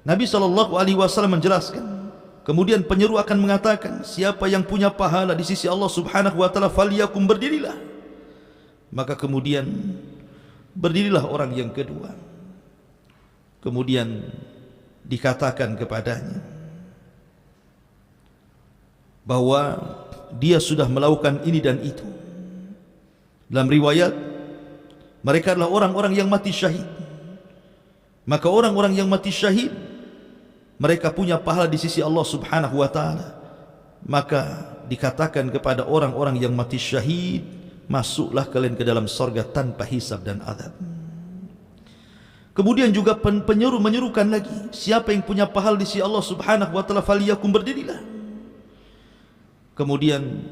Nabi SAW menjelaskan, kemudian penyeru akan mengatakan, siapa yang punya pahala di sisi Allah Subhanahu wa taala, falyakum, berdirilah. Maka kemudian Berdirilah orang yang kedua. Kemudian dikatakan kepadanya bahwa dia sudah melakukan ini dan itu. Dalam riwayat, mereka adalah orang-orang yang mati syahid. Maka orang-orang yang mati syahid, mereka punya pahala di sisi Allah Subhanahu wa ta'ala. Maka dikatakan kepada orang-orang yang mati syahid, masuklah kalian ke dalam surga tanpa hisab dan azab. Kemudian juga penyeru menyerukan lagi, siapa yang punya pahala di sisi Allah Subhanahu wa ta'ala, faliyakum, berdirilah. Kemudian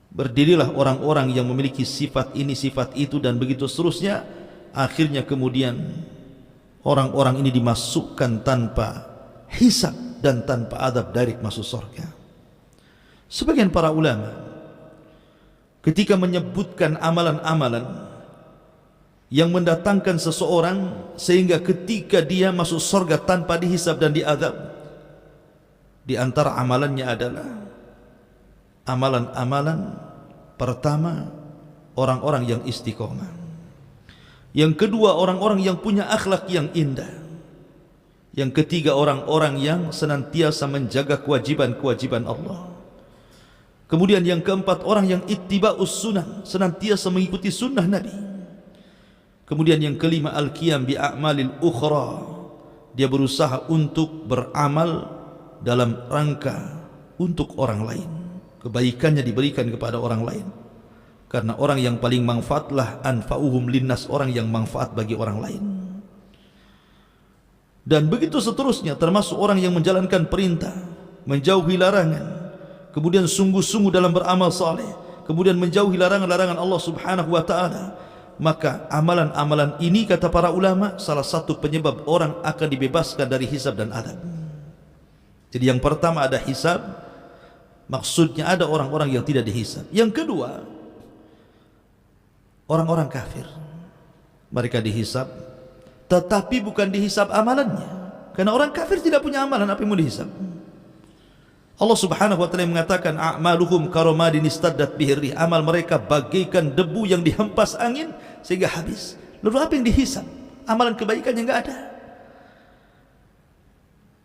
berdirilah orang-orang yang memiliki sifat ini, sifat itu, dan begitu seterusnya. Akhirnya kemudian orang-orang ini dimasukkan tanpa hisab dan tanpa adab, direct masuk surga. Sebagian para ulama ketika menyebutkan amalan-amalan yang mendatangkan seseorang sehingga ketika dia masuk surga tanpa dihisab dan diadab, di antara amalannya adalah amalan-amalan pertama, orang-orang yang istiqomah. Yang kedua, orang-orang yang punya akhlak yang indah. Yang ketiga, orang-orang yang senantiasa menjaga kewajiban-kewajiban Allah. Kemudian yang keempat, orang yang ittiba'us sunnah, senantiasa mengikuti sunnah Nabi. Kemudian yang kelima, al-qiyam bi'a'malil ukhra, dia berusaha untuk beramal dalam rangka untuk orang lain. Kebaikannya diberikan kepada orang lain, karena orang yang paling manfaatlah anfa'uhum linnas, orang yang manfaat bagi orang lain. Dan begitu seterusnya, termasuk orang yang menjalankan perintah, menjauhi larangan, kemudian sungguh-sungguh dalam beramal saleh, kemudian menjauhi larangan-larangan Allah Subhanahu wa ta'ala. Maka amalan-amalan ini, kata para ulama, salah satu penyebab orang akan dibebaskan dari hisab dan adab. Jadi yang pertama ada hisab, maksudnya ada orang-orang yang tidak dihisab. Yang kedua, orang-orang kafir, mereka dihisab, tetapi bukan dihisab amalannya, karena orang kafir tidak punya amalan, apa yang mau dihisab? Allah Subhanahu wa ta'ala mengatakan, a'maluhum karomadin istaddat bihirrih, amal mereka bagaikan debu yang dihempas angin sehingga habis. Lalu apa yang dihisab? Amalan kebaikan yang enggak ada.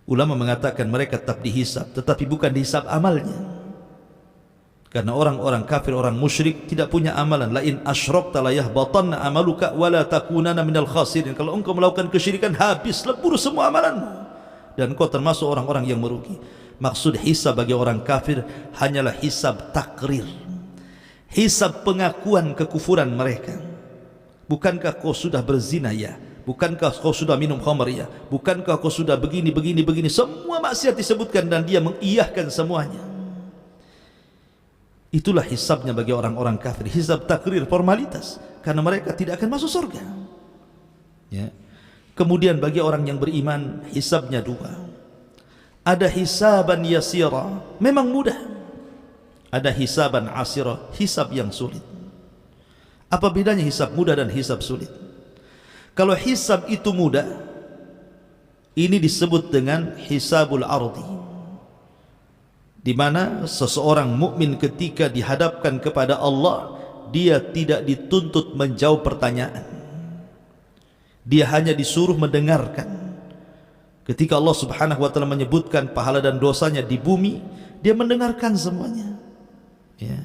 Ulama mengatakan mereka tetap dihisab, tetapi bukan dihisab amalnya, karena orang-orang kafir, orang musyrik tidak punya amalan. La in asyrakta la yahbatanna amaluka wa la takunanna minal khasirin. Kalau engkau melakukan kesyirikan, habis lebur semua amalanmu dan engkau termasuk orang-orang yang merugi. Maksud hisab bagi orang kafir hanyalah hisab takrir, hisab pengakuan kekufuran mereka. Bukankah kau sudah berzina ya? Bukankah kau sudah minum khamr ya? Bukankah kau sudah begini, begini, begini? Semua maksiat disebutkan dan dia mengiyahkan semuanya. Itulah hisabnya bagi orang-orang kafir, hisab takrir, formalitas, karena mereka tidak akan masuk surga. Ya. Kemudian bagi orang yang beriman, hisabnya dua. Ada hisaban yasira, memang mudah. Ada hisaban asira, hisab yang sulit. Apa bedanya hisab mudah dan hisab sulit? Kalau hisab itu mudah, ini disebut dengan hisabul ardi, di mana seseorang mukmin ketika dihadapkan kepada Allah, dia tidak dituntut menjawab pertanyaan, dia hanya disuruh mendengarkan. Ketika Allah Subhanahu wa ta'ala menyebutkan pahala dan dosanya di bumi, dia mendengarkan semuanya, ya.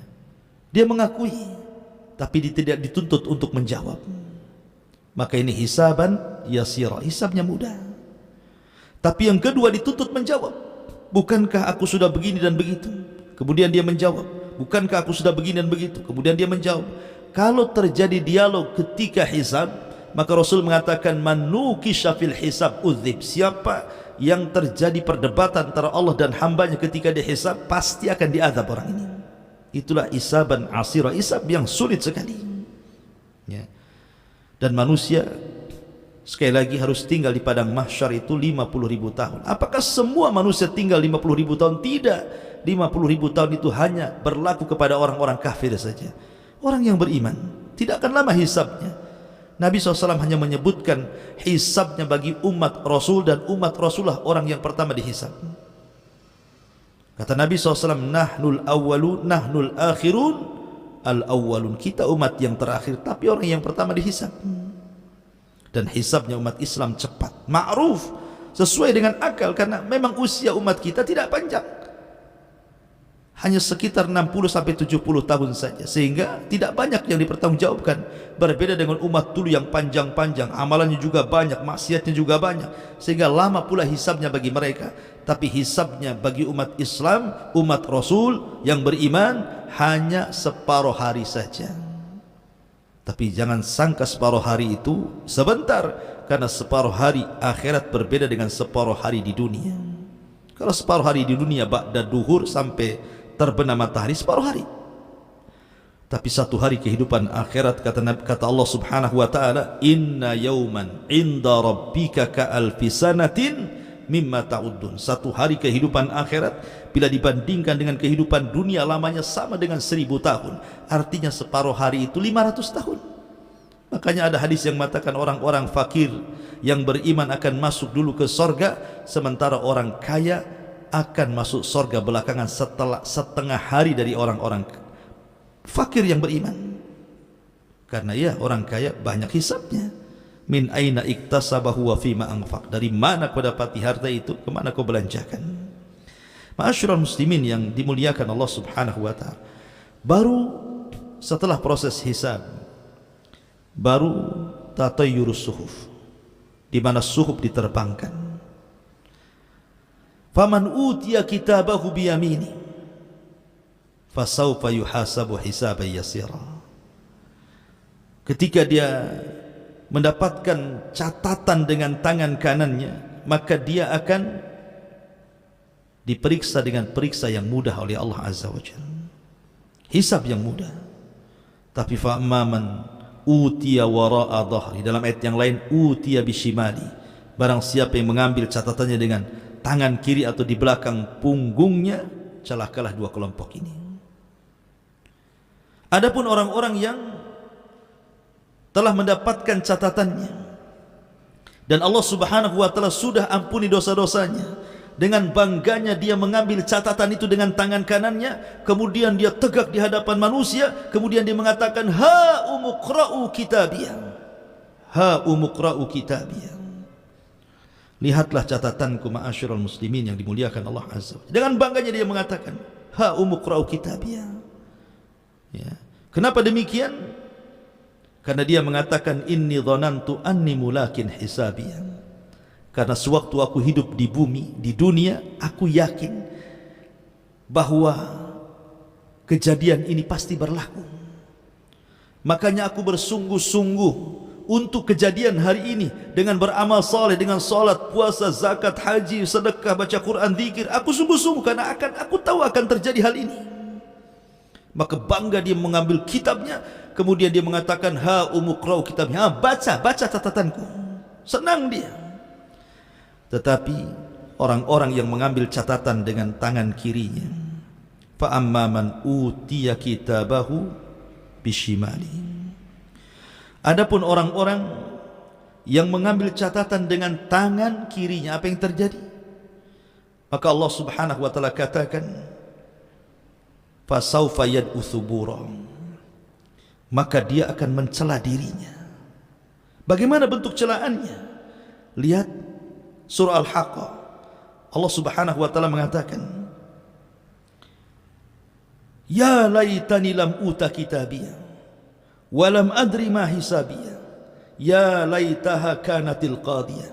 Dia mengakui, tapi dia tidak dituntut untuk menjawab. Maka ini hisaban yasira, hisabnya mudah. Tapi yang kedua dituntut menjawab. Bukankah aku sudah begini dan begitu? Kemudian dia menjawab, bukankah aku sudah begini dan begitu? Kemudian dia menjawab. Kalau terjadi dialog ketika hisab, maka Rasul mengatakan, man nukisha fil hisab udzib, siapa yang terjadi perdebatan antara Allah dan hambanya ketika dihisab, pasti akan diazab orang ini. Itulah hisaban asira, hisab yang sulit sekali, ya. Dan manusia sekali lagi harus tinggal di padang mahsyar itu 50.000 tahun. Apakah semua manusia tinggal 50.000 tahun? Tidak. 50.000 tahun itu hanya berlaku kepada orang-orang kafir saja. Orang yang beriman tidak akan lama hisabnya. Nabi SAW hanya menyebutkan hisabnya bagi umat Rasul, dan umat Rasulullah orang yang pertama dihisab. Kata Nabi SAW, nahnul awwalu nahnul akhirun al-awwalun, kita umat yang terakhir tapi orang yang pertama dihisab. Dan hisabnya umat Islam cepat, ma'ruf, sesuai dengan akal, karena memang usia umat kita tidak panjang, hanya sekitar 60-70 tahun saja, sehingga tidak banyak yang dipertanggungjawabkan. Berbeda dengan umat dulu yang panjang-panjang, amalannya juga banyak, maksiatnya juga banyak, sehingga lama pula hisabnya bagi mereka. Tapi hisabnya bagi umat Islam, umat Rasul yang beriman, hanya separuh hari saja. Tapi jangan sangka separuh hari itu sebentar, karena separuh hari akhirat berbeda dengan separuh hari di dunia. Kalau separuh hari di dunia ba'da duhur sampai terbenam matahari, separuh hari. Tapi satu hari kehidupan akhirat, kata Allah Subhanahu wa taala, inna yauman inda rabbika ka alfi sanatin mimma ta'uddun. Satu hari kehidupan akhirat bila dibandingkan dengan kehidupan dunia, lamanya sama dengan 1000 tahun. Artinya separuh hari itu 500 tahun. Makanya ada hadis yang mengatakan orang-orang fakir yang beriman akan masuk dulu ke sorga, sementara orang kaya akan masuk sorga belakangan setelah setengah hari dari orang-orang fakir yang beriman. Karena ya, orang kaya banyak hisabnya. Min aina iktasabahu wa fima anfaq, dari mana kau dapati harta itu, kemana kau belanjakan. Ma'asyiral muslimin yang dimuliakan Allah Subhanahu wa taala, baru setelah proses hisab, baru tatayyurus suhuf, di mana suhuf diterbangkan. Faman utiya kitabahu biyamini fasawfa yuhasabu hisaban yasira. Ketika dia mendapatkan catatan dengan tangan kanannya, maka dia akan diperiksa dengan periksa yang mudah oleh Allah Azza wa Jalla, hisab yang mudah. Tapi fa'amman utiya wara'a dhahri, dalam ayat yang lain utiya bishimali, barang siapa yang mengambil catatannya dengan tangan kiri atau di belakang punggungnya, celakalah dua kelompok ini. Adapun orang-orang yang telah mendapatkan catatannya dan Allah Subhanahu wa taala sudah ampuni dosa-dosanya, dengan bangganya dia mengambil catatan itu dengan tangan kanannya, kemudian dia tegak di hadapan manusia, kemudian dia mengatakan, ha umuqra'u kitabiyah, ha umuqra'u kitabiyah, lihatlah catatanku ma'asyiral muslimin yang dimuliakan Allah Azza wa Jalla. Dengan bangganya dia mengatakan, ha umuqra'u kitabiyah. Ya. Kenapa demikian? Karena dia mengatakan, inni dhanantu anni mulakin hisabiyah, karena sewaktu aku hidup di bumi, di dunia, aku yakin bahwa kejadian ini pasti berlaku. Makanya aku bersungguh-sungguh untuk kejadian hari ini dengan beramal saleh, dengan salat, puasa, zakat, haji, sedekah, baca Quran, zikir. Aku sungguh-sungguh karena aku tahu akan terjadi hal ini. Maka bangga dia mengambil kitabnya, kemudian dia mengatakan, ha umuqra'u kitabnya, baca catatanku. Senang dia. Tetapi orang-orang yang mengambil catatan dengan tangan kirinya, fa amma man utiya kitabahu bishimali, adapun orang-orang yang mengambil catatan dengan tangan kirinya, apa yang terjadi? Maka Allah Subhanahu wa taala katakan, fasaufa yad'u thubura, maka dia akan mencela dirinya. Bagaimana bentuk celaannya? Lihat surah Al-Haqqah, Allah Subhanahu wa taala mengatakan, ya laitani lam uta kitabiyah wa lam adri ma hisabiyah, ya laitaha kanatil qadiyah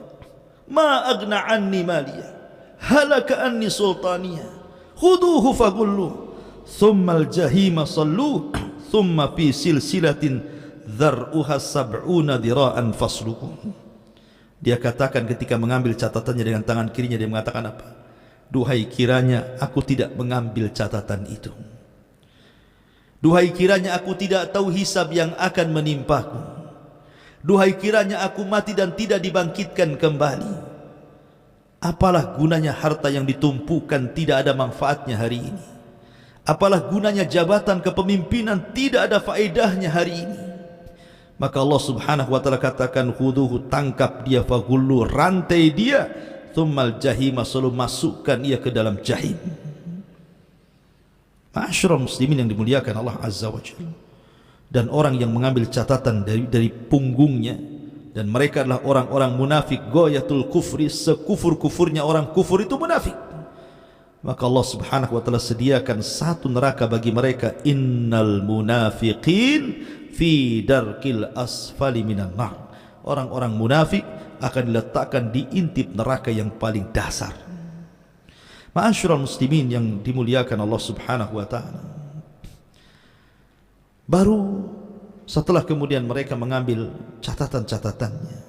ma aghna anni maliyah halaka anni sultaniyah khuduhu fagulluh thumma al-jahima salluh thumma fi silsilatin dhar'uha sab'una dira'an fasluquh. Dia katakan ketika mengambil catatannya dengan tangan kirinya, dia mengatakan apa? Duhai kiranya aku tidak mengambil catatan itu. Duhai kiranya aku tidak tahu hisab yang akan menimpaku. Duhai kiranya aku mati dan tidak dibangkitkan kembali. Apalah gunanya harta yang ditumpukan, tidak ada manfaatnya hari ini. Apalah gunanya jabatan kepemimpinan, tidak ada faedahnya hari ini. Maka Allah Subhanahu wa taala katakan, khuduhu, tangkap dia, faghullu, rantai dia, tsummal jahima, selalu masukkan ia ke dalam jahim. Ma'asyiral muslimin yang dimuliakan Allah Azza wa Jalla, dan orang yang mengambil catatan dari punggungnya, dan mereka adalah orang-orang munafik ghayatul kufri, sekufur-kufurnya orang kufur itu munafik, maka Allah Subhanahu wa taala sediakan satu neraka bagi mereka, innal munafiqin fi darkil asfali minan nar. Orang-orang munafik akan diletakkan di intip neraka yang paling dasar. Ma'asyiral muslimin yang dimuliakan Allah Subhanahu wa taala, baru setelah kemudian mereka mengambil catatan-catatannya,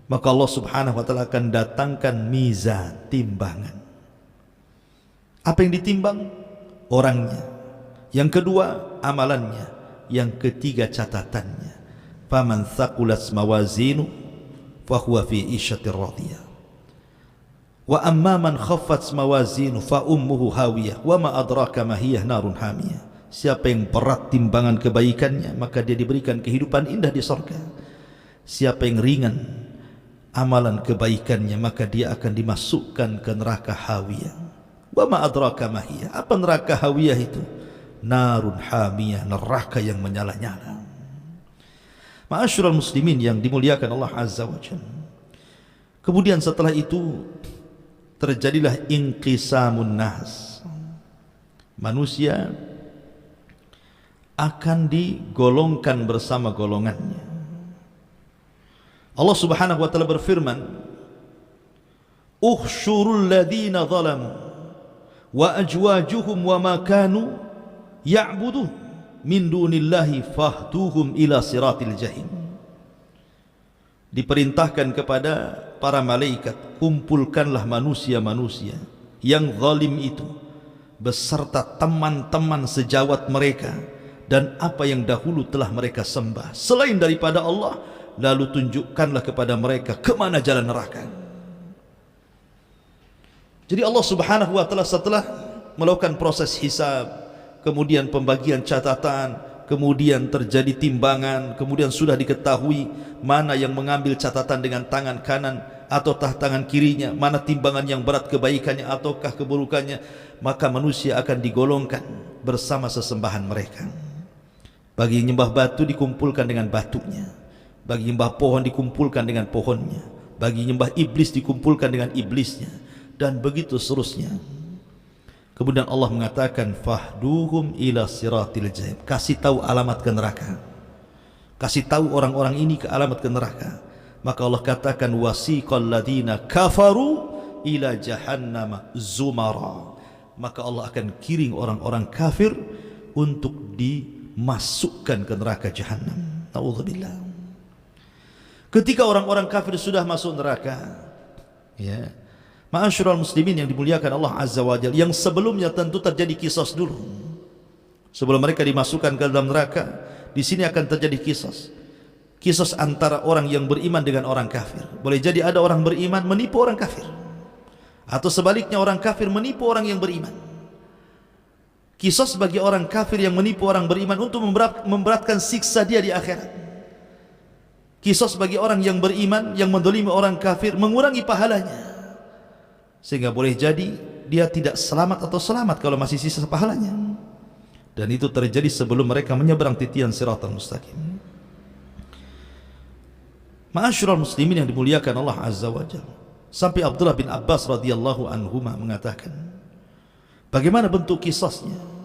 maka Allah Subhanahu wa taala akan datangkan mizan, timbangan. Apa yang ditimbang? Orangnya. Yang kedua, amalannya. Yang ketiga, catatannya. Faman thaqulat mawazinu fahuwa fi 'ishatir radiyah. Wa amma man khaffat mawazinu fa ummuhu hawiyah wa ma adraka ma hiya narun hamiyah. Siapa yang berat timbangan kebaikannya, maka dia diberikan kehidupan indah di surga. Siapa yang ringan amalan kebaikannya, maka dia akan dimasukkan ke neraka hawiyah. Wa ma adraka ma hiya. Apa neraka hawiyah itu? Narun hamiyah, neraka yang menyala-nyala. Ma'asyiral muslimin yang dimuliakan Allah Azza wa Jalla. Kemudian setelah itu terjadilah inqisamun nas. Manusia akan digolongkan bersama golongannya. Allah Subhanahu wa taala berfirman, "Ukhsyurul ladzina zalamu wa ajwajuhum wa ma kanu ya'budun min dunillahi fahduhum ila siratil jahim." Diperintahkan kepada para malaikat, kumpulkanlah manusia-manusia yang zalim itu beserta teman-teman sejawat mereka dan apa yang dahulu telah mereka sembah selain daripada Allah, lalu tunjukkanlah kepada mereka kemana jalan neraka. Jadi Allah Subhanahu wa taala setelah melakukan proses hisab, kemudian pembagian catatan, kemudian terjadi timbangan, kemudian sudah diketahui mana yang mengambil catatan dengan tangan kanan atau tangan kirinya, mana timbangan yang berat kebaikannya ataukah keburukannya, maka manusia akan digolongkan bersama sesembahan mereka. Bagi nyembah batu dikumpulkan dengan batunya, bagi nyembah pohon dikumpulkan dengan pohonnya, bagi nyembah iblis dikumpulkan dengan iblisnya, dan begitu seterusnya. Kemudian Allah mengatakan fahduhum ila siratil jahim. Kasih tahu alamat ke neraka, kasih tahu orang-orang ini ke alamat ke neraka. Maka Allah katakan wasiqal ladzina kafaru ila jahannam zumara. Maka Allah akan kiring orang-orang kafir untuk dimasukkan ke neraka jahannam. Nauzubillah. Ketika orang-orang kafir sudah masuk neraka, ya, ma'asyiral muslimin yang dimuliakan Allah Azza wa Jalla, yang sebelumnya tentu terjadi kisos dulu. Sebelum mereka dimasukkan ke dalam neraka, di sini akan terjadi kisos antara orang yang beriman dengan orang kafir. Boleh jadi ada orang beriman menipu orang kafir, atau sebaliknya orang kafir menipu orang yang beriman. Kisos bagi orang kafir yang menipu orang beriman untuk memberatkan siksa dia di akhirat. Kisos bagi orang yang beriman yang mendolimi orang kafir mengurangi pahalanya, sehingga boleh jadi dia tidak selamat atau selamat kalau masih sisa pahalanya. Dan itu terjadi sebelum mereka menyeberang titian siratal mustaqim. Ma'asyiral muslimin yang dimuliakan Allah Azza wa Jalla, sampai Abdullah bin Abbas radhiyallahu anhuma mengatakan, bagaimana bentuk kisahnya?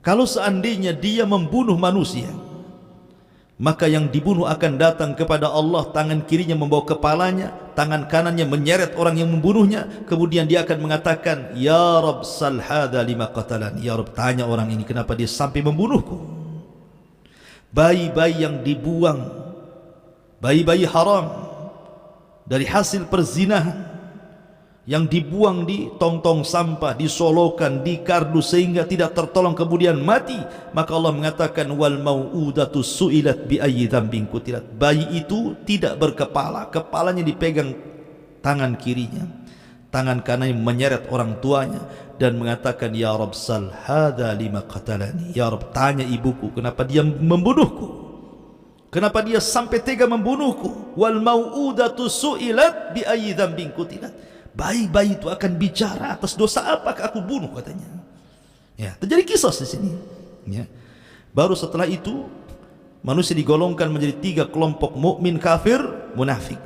Kalau seandainya dia membunuh manusia, maka yang dibunuh akan datang kepada Allah, tangan kirinya membawa kepalanya, tangan kanannya menyeret orang yang membunuhnya, kemudian dia akan mengatakan, ya Rabb sal hadha lima qatalan. Ya Rabb, tanya orang ini kenapa dia sampai membunuhku. Bayi-bayi yang dibuang, bayi-bayi haram dari hasil perzinahan, yang dibuang di tong-tong sampah, disolokan, di kardus sehingga tidak tertolong kemudian mati, maka Allah mengatakan wal mau'udatu su'ilat bi ayyi dzambin qutilat. Bayi itu tidak berkepala, kepalanya dipegang tangan kirinya, tangan kanannya menyeret orang tuanya dan mengatakan ya Rabb sal hadza lima qatalani. Ya Rabb, tanya ibuku kenapa dia membunuhku, kenapa dia sampai tega membunuhku. Wal mau'udatu su'ilat bi ayyi dzambin qutilat. Bayi-bayi itu akan bicara, atas dosa apakah aku bunuh, katanya. Ya, terjadi kisos di sini. Ya. Baru setelah itu manusia digolongkan menjadi 3 kelompok: mukmin, kafir, munafik.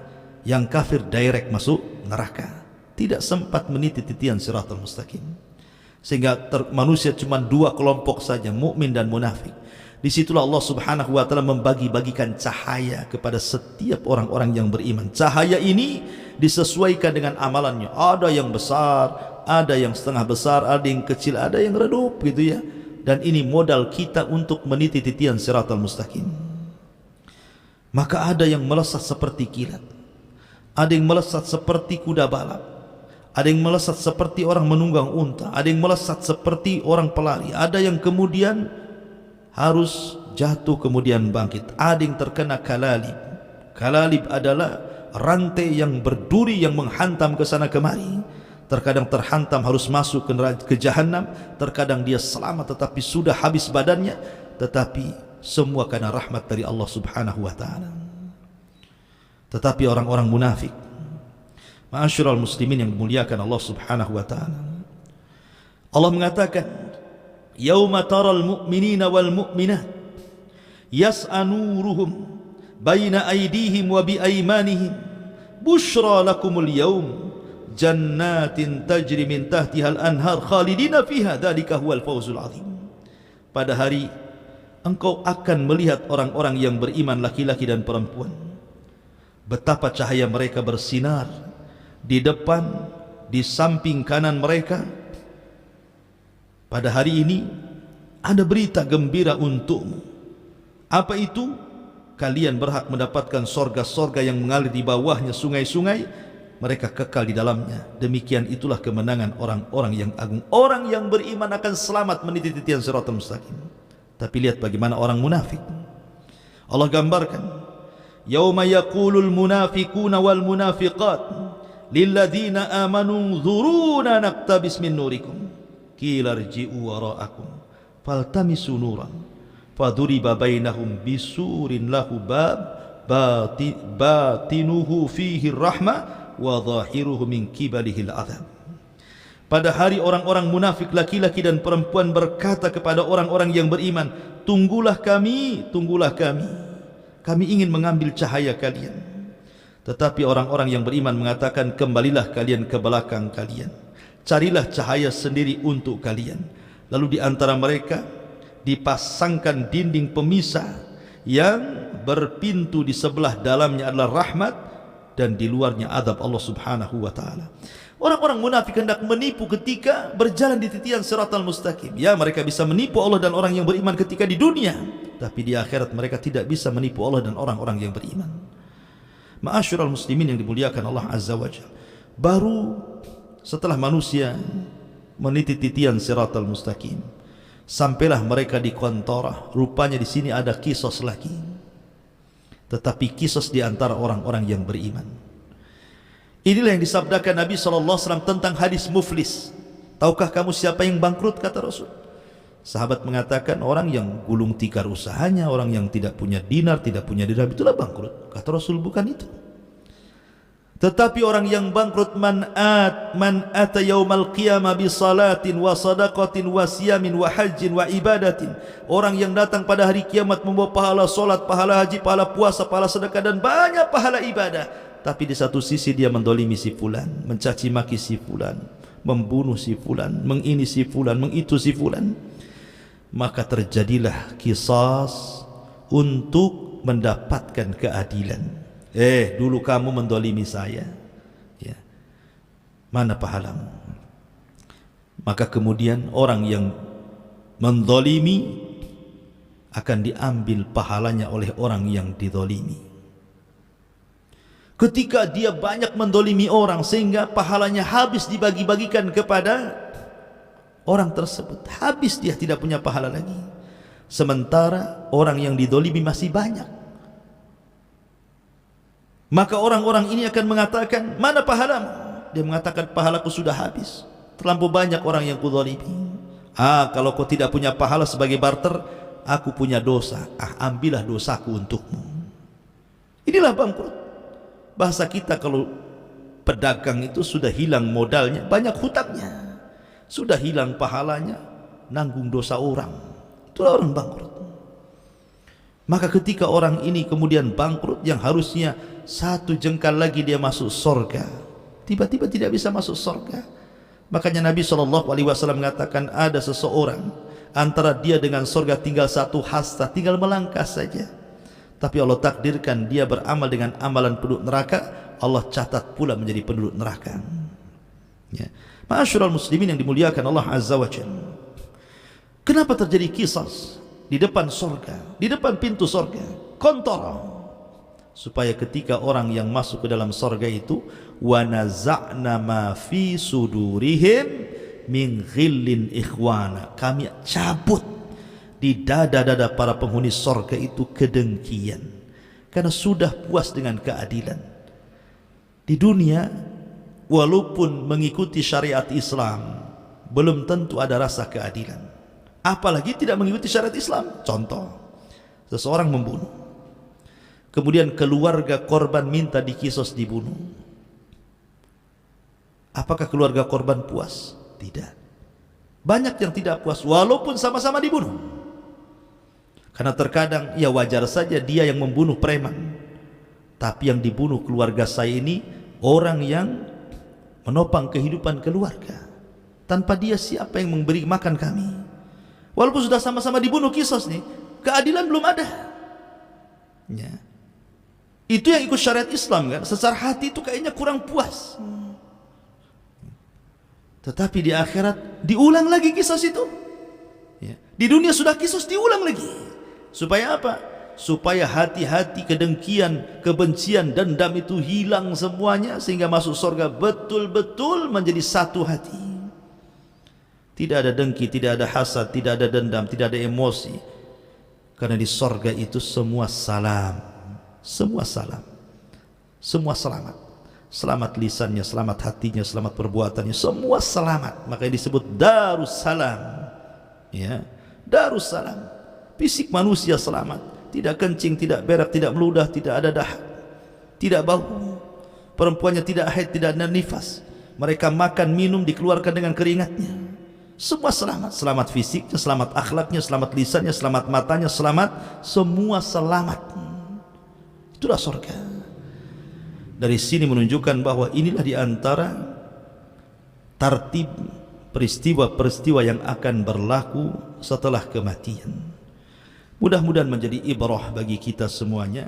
Yang kafir direct masuk neraka, tidak sempat meniti titian siratal mustaqim. Sehingga manusia cuma 2 kelompok saja, mukmin dan munafik. Disitulah Allah Subhanahu wa ta'ala membagi-bagikan cahaya kepada setiap orang-orang yang beriman. Cahaya ini disesuaikan dengan amalannya. Ada yang besar, ada yang setengah besar, ada yang kecil, ada yang redup gitu ya. Dan ini modal kita untuk meniti titian siratal mustaqim. Maka ada yang melesat seperti kilat, ada yang melesat seperti kuda balap, ada yang melesat seperti orang menunggang unta, ada yang melesat seperti orang pelari, ada yang kemudian harus jatuh kemudian bangkit, ada yang terkena kalalib. Kalalib adalah rantai yang berduri yang menghantam ke sana kemari. Terkadang terhantam harus masuk ke jahanam, terkadang dia selamat tetapi sudah habis badannya, tetapi semua karena rahmat dari Allah Subhanahu wa ta'ala. Tetapi orang-orang munafik, ma'asyiral muslimin yang dimuliakan Allah Subhanahu wa ta'ala, Allah mengatakan, yauma taral mu'minina wal mu'minat yas'a nuruhum baina aydihim wa bi aymanihim bushra lakumul yawm jannatin tajri min tahtihal anhar khalidina fiha dzalika huwal fawzul azim. Pada hari engkau akan melihat orang-orang yang beriman laki-laki dan perempuan, betapa cahaya mereka bersinar di depan, di samping kanan mereka. Pada hari ini ada berita gembira untukmu. Apa itu? Kalian berhak mendapatkan sorga-sorga yang mengalir di bawahnya sungai-sungai, mereka kekal di dalamnya. Demikian itulah kemenangan orang-orang yang agung. Orang yang beriman akan selamat meniti titian siratal mustaqim. Tapi lihat bagaimana orang munafik. Allah gambarkan, yauma yaqulul munafiquna wal munafiqat lilladzina amanu dzuruna naqtabis min nurikum qila irji'u wara'akum faltamisu nuran faduriba bainahum bisurin lahu bab batinuhu fihi rahmah wa zahiruhu min kibalihil azab. Pada hari orang-orang munafik laki-laki dan perempuan berkata kepada orang-orang yang beriman, tunggulah kami, kami ingin mengambil cahaya kalian. Tetapi orang-orang yang beriman mengatakan, kembalilah kalian ke belakang kalian, carilah cahaya sendiri untuk kalian. Lalu di antara mereka dipasangkan dinding pemisah yang berpintu, di sebelah dalamnya adalah rahmat dan di luarnya azab Allah Subhanahu wa ta'ala. Orang-orang munafik hendak menipu ketika berjalan di titian siratal mustaqim. Ya, mereka bisa menipu Allah dan orang yang beriman ketika di dunia, tapi di akhirat mereka tidak bisa menipu Allah dan orang-orang yang beriman. Ma'asyiral muslimin yang dimuliakan Allah Azza wa Jalla, baru setelah manusia meniti titian siratal mustaqim, sampailah mereka di Qantarah. Rupanya di sini ada kisos lagi, tetapi kisos di antara orang-orang yang beriman. Inilah yang disabdakan Nabi SAW tentang hadis muflis. Tahukah kamu siapa yang bangkrut, kata Rasul? Sahabat mengatakan, orang yang gulung tikar usahanya, orang yang tidak punya dinar, tidak punya dirham, itulah bangkrut. Kata Rasul, bukan itu. Tetapi orang yang bangkrut, man ata yaumal qiyamah bi salatin wa sadaqatin wa siyamin wa hajjin wa ibadatin. Orang yang datang pada hari kiamat membawa pahala solat, pahala haji, pahala puasa, pahala sedekah dan banyak pahala ibadah. Tapi di satu sisi dia mendolimi si fulan, mencaci maki si fulan, membunuh si fulan, mengini si fulan, mengitu si fulan. Maka terjadilah kisas untuk mendapatkan keadilan. Dulu kamu mendolimi saya, ya, mana pahalamu? Maka kemudian orang yang mendolimi akan diambil pahalanya oleh orang yang didolimi. Ketika dia banyak mendolimi orang sehingga pahalanya habis dibagi-bagikan kepada orang tersebut, habis, dia tidak punya pahala lagi. Sementara orang yang didolimi masih banyak. Maka orang-orang ini akan mengatakan, mana pahalamu? Dia mengatakan, pahalaku sudah habis, terlampau banyak orang yang kudolimi. Kalau kau tidak punya pahala sebagai barter, aku punya dosa, ambillah dosaku untukmu. Inilah bangkrut. Bahasa kita kalau pedagang itu sudah hilang modalnya, banyak hutangnya, sudah hilang pahalanya, nanggung dosa orang. Itulah orang bangkrut. Maka ketika orang ini kemudian bangkrut, yang harusnya satu jengkal lagi dia masuk surga, tiba-tiba tidak bisa masuk surga. Makanya Nabi SAW mengatakan ada seseorang antara dia dengan surga tinggal satu hasta, tinggal melangkah saja. Tapi Allah takdirkan dia beramal dengan amalan penduduk neraka, Allah catat pula menjadi penduduk neraka. Ya. Ma'asyiral muslimin yang dimuliakan Allah Azza wa Jalla. Kenapa terjadi qisas di depan surga, di depan pintu surga, kontrol, supaya ketika orang yang masuk ke dalam surga itu, wa naza'na ma fi sudurihim min ghillin ikhwana, kami cabut di dada-dada para penghuni surga itu kedengkian, karena sudah puas dengan keadilan. Di dunia walaupun mengikuti syariat Islam, belum tentu ada rasa keadilan, apalagi tidak mengikuti syariat Islam. Contoh, seseorang membunuh, kemudian keluarga korban minta dikisos dibunuh. Apakah keluarga korban puas? Tidak. Banyak yang tidak puas walaupun sama-sama dibunuh. Karena terkadang ya wajar saja dia yang membunuh preman, tapi yang dibunuh keluarga saya ini orang yang menopang kehidupan keluarga. Tanpa dia siapa yang memberi makan kami? Walaupun sudah sama-sama dibunuh, kisos nih, keadilan belum ada. Ya. Itu yang ikut syariat Islam kan, secara hati itu kayaknya kurang puas. Tetapi di akhirat diulang lagi kisos itu. Ya. Di dunia sudah kisos, diulang lagi. Supaya apa? Supaya hati-hati kedengkian, kebencian, dendam itu hilang semuanya, sehingga masuk surga betul-betul menjadi satu hati. Tidak ada dengki, tidak ada hasad, tidak ada dendam, tidak ada emosi. Karena di surga itu semua salam, semua salam, semua selamat. Selamat lisannya, selamat hatinya, selamat perbuatannya, semua selamat. Makanya disebut Darussalam. Ya, Darussalam. Fisik manusia selamat, tidak kencing, tidak berak, tidak meludah, tidak ada dahak, tidak bau. Perempuannya tidak haid, tidak ada nifas. Mereka makan, minum, dikeluarkan dengan keringatnya. Semua selamat, selamat fisiknya, selamat akhlaknya, selamat lisannya, selamat matanya, selamat, semua selamat. Itulah surga. Dari sini menunjukkan bahwa inilah diantara tartib peristiwa-peristiwa yang akan berlaku setelah kematian. Mudah-mudahan menjadi ibrah bagi kita semuanya.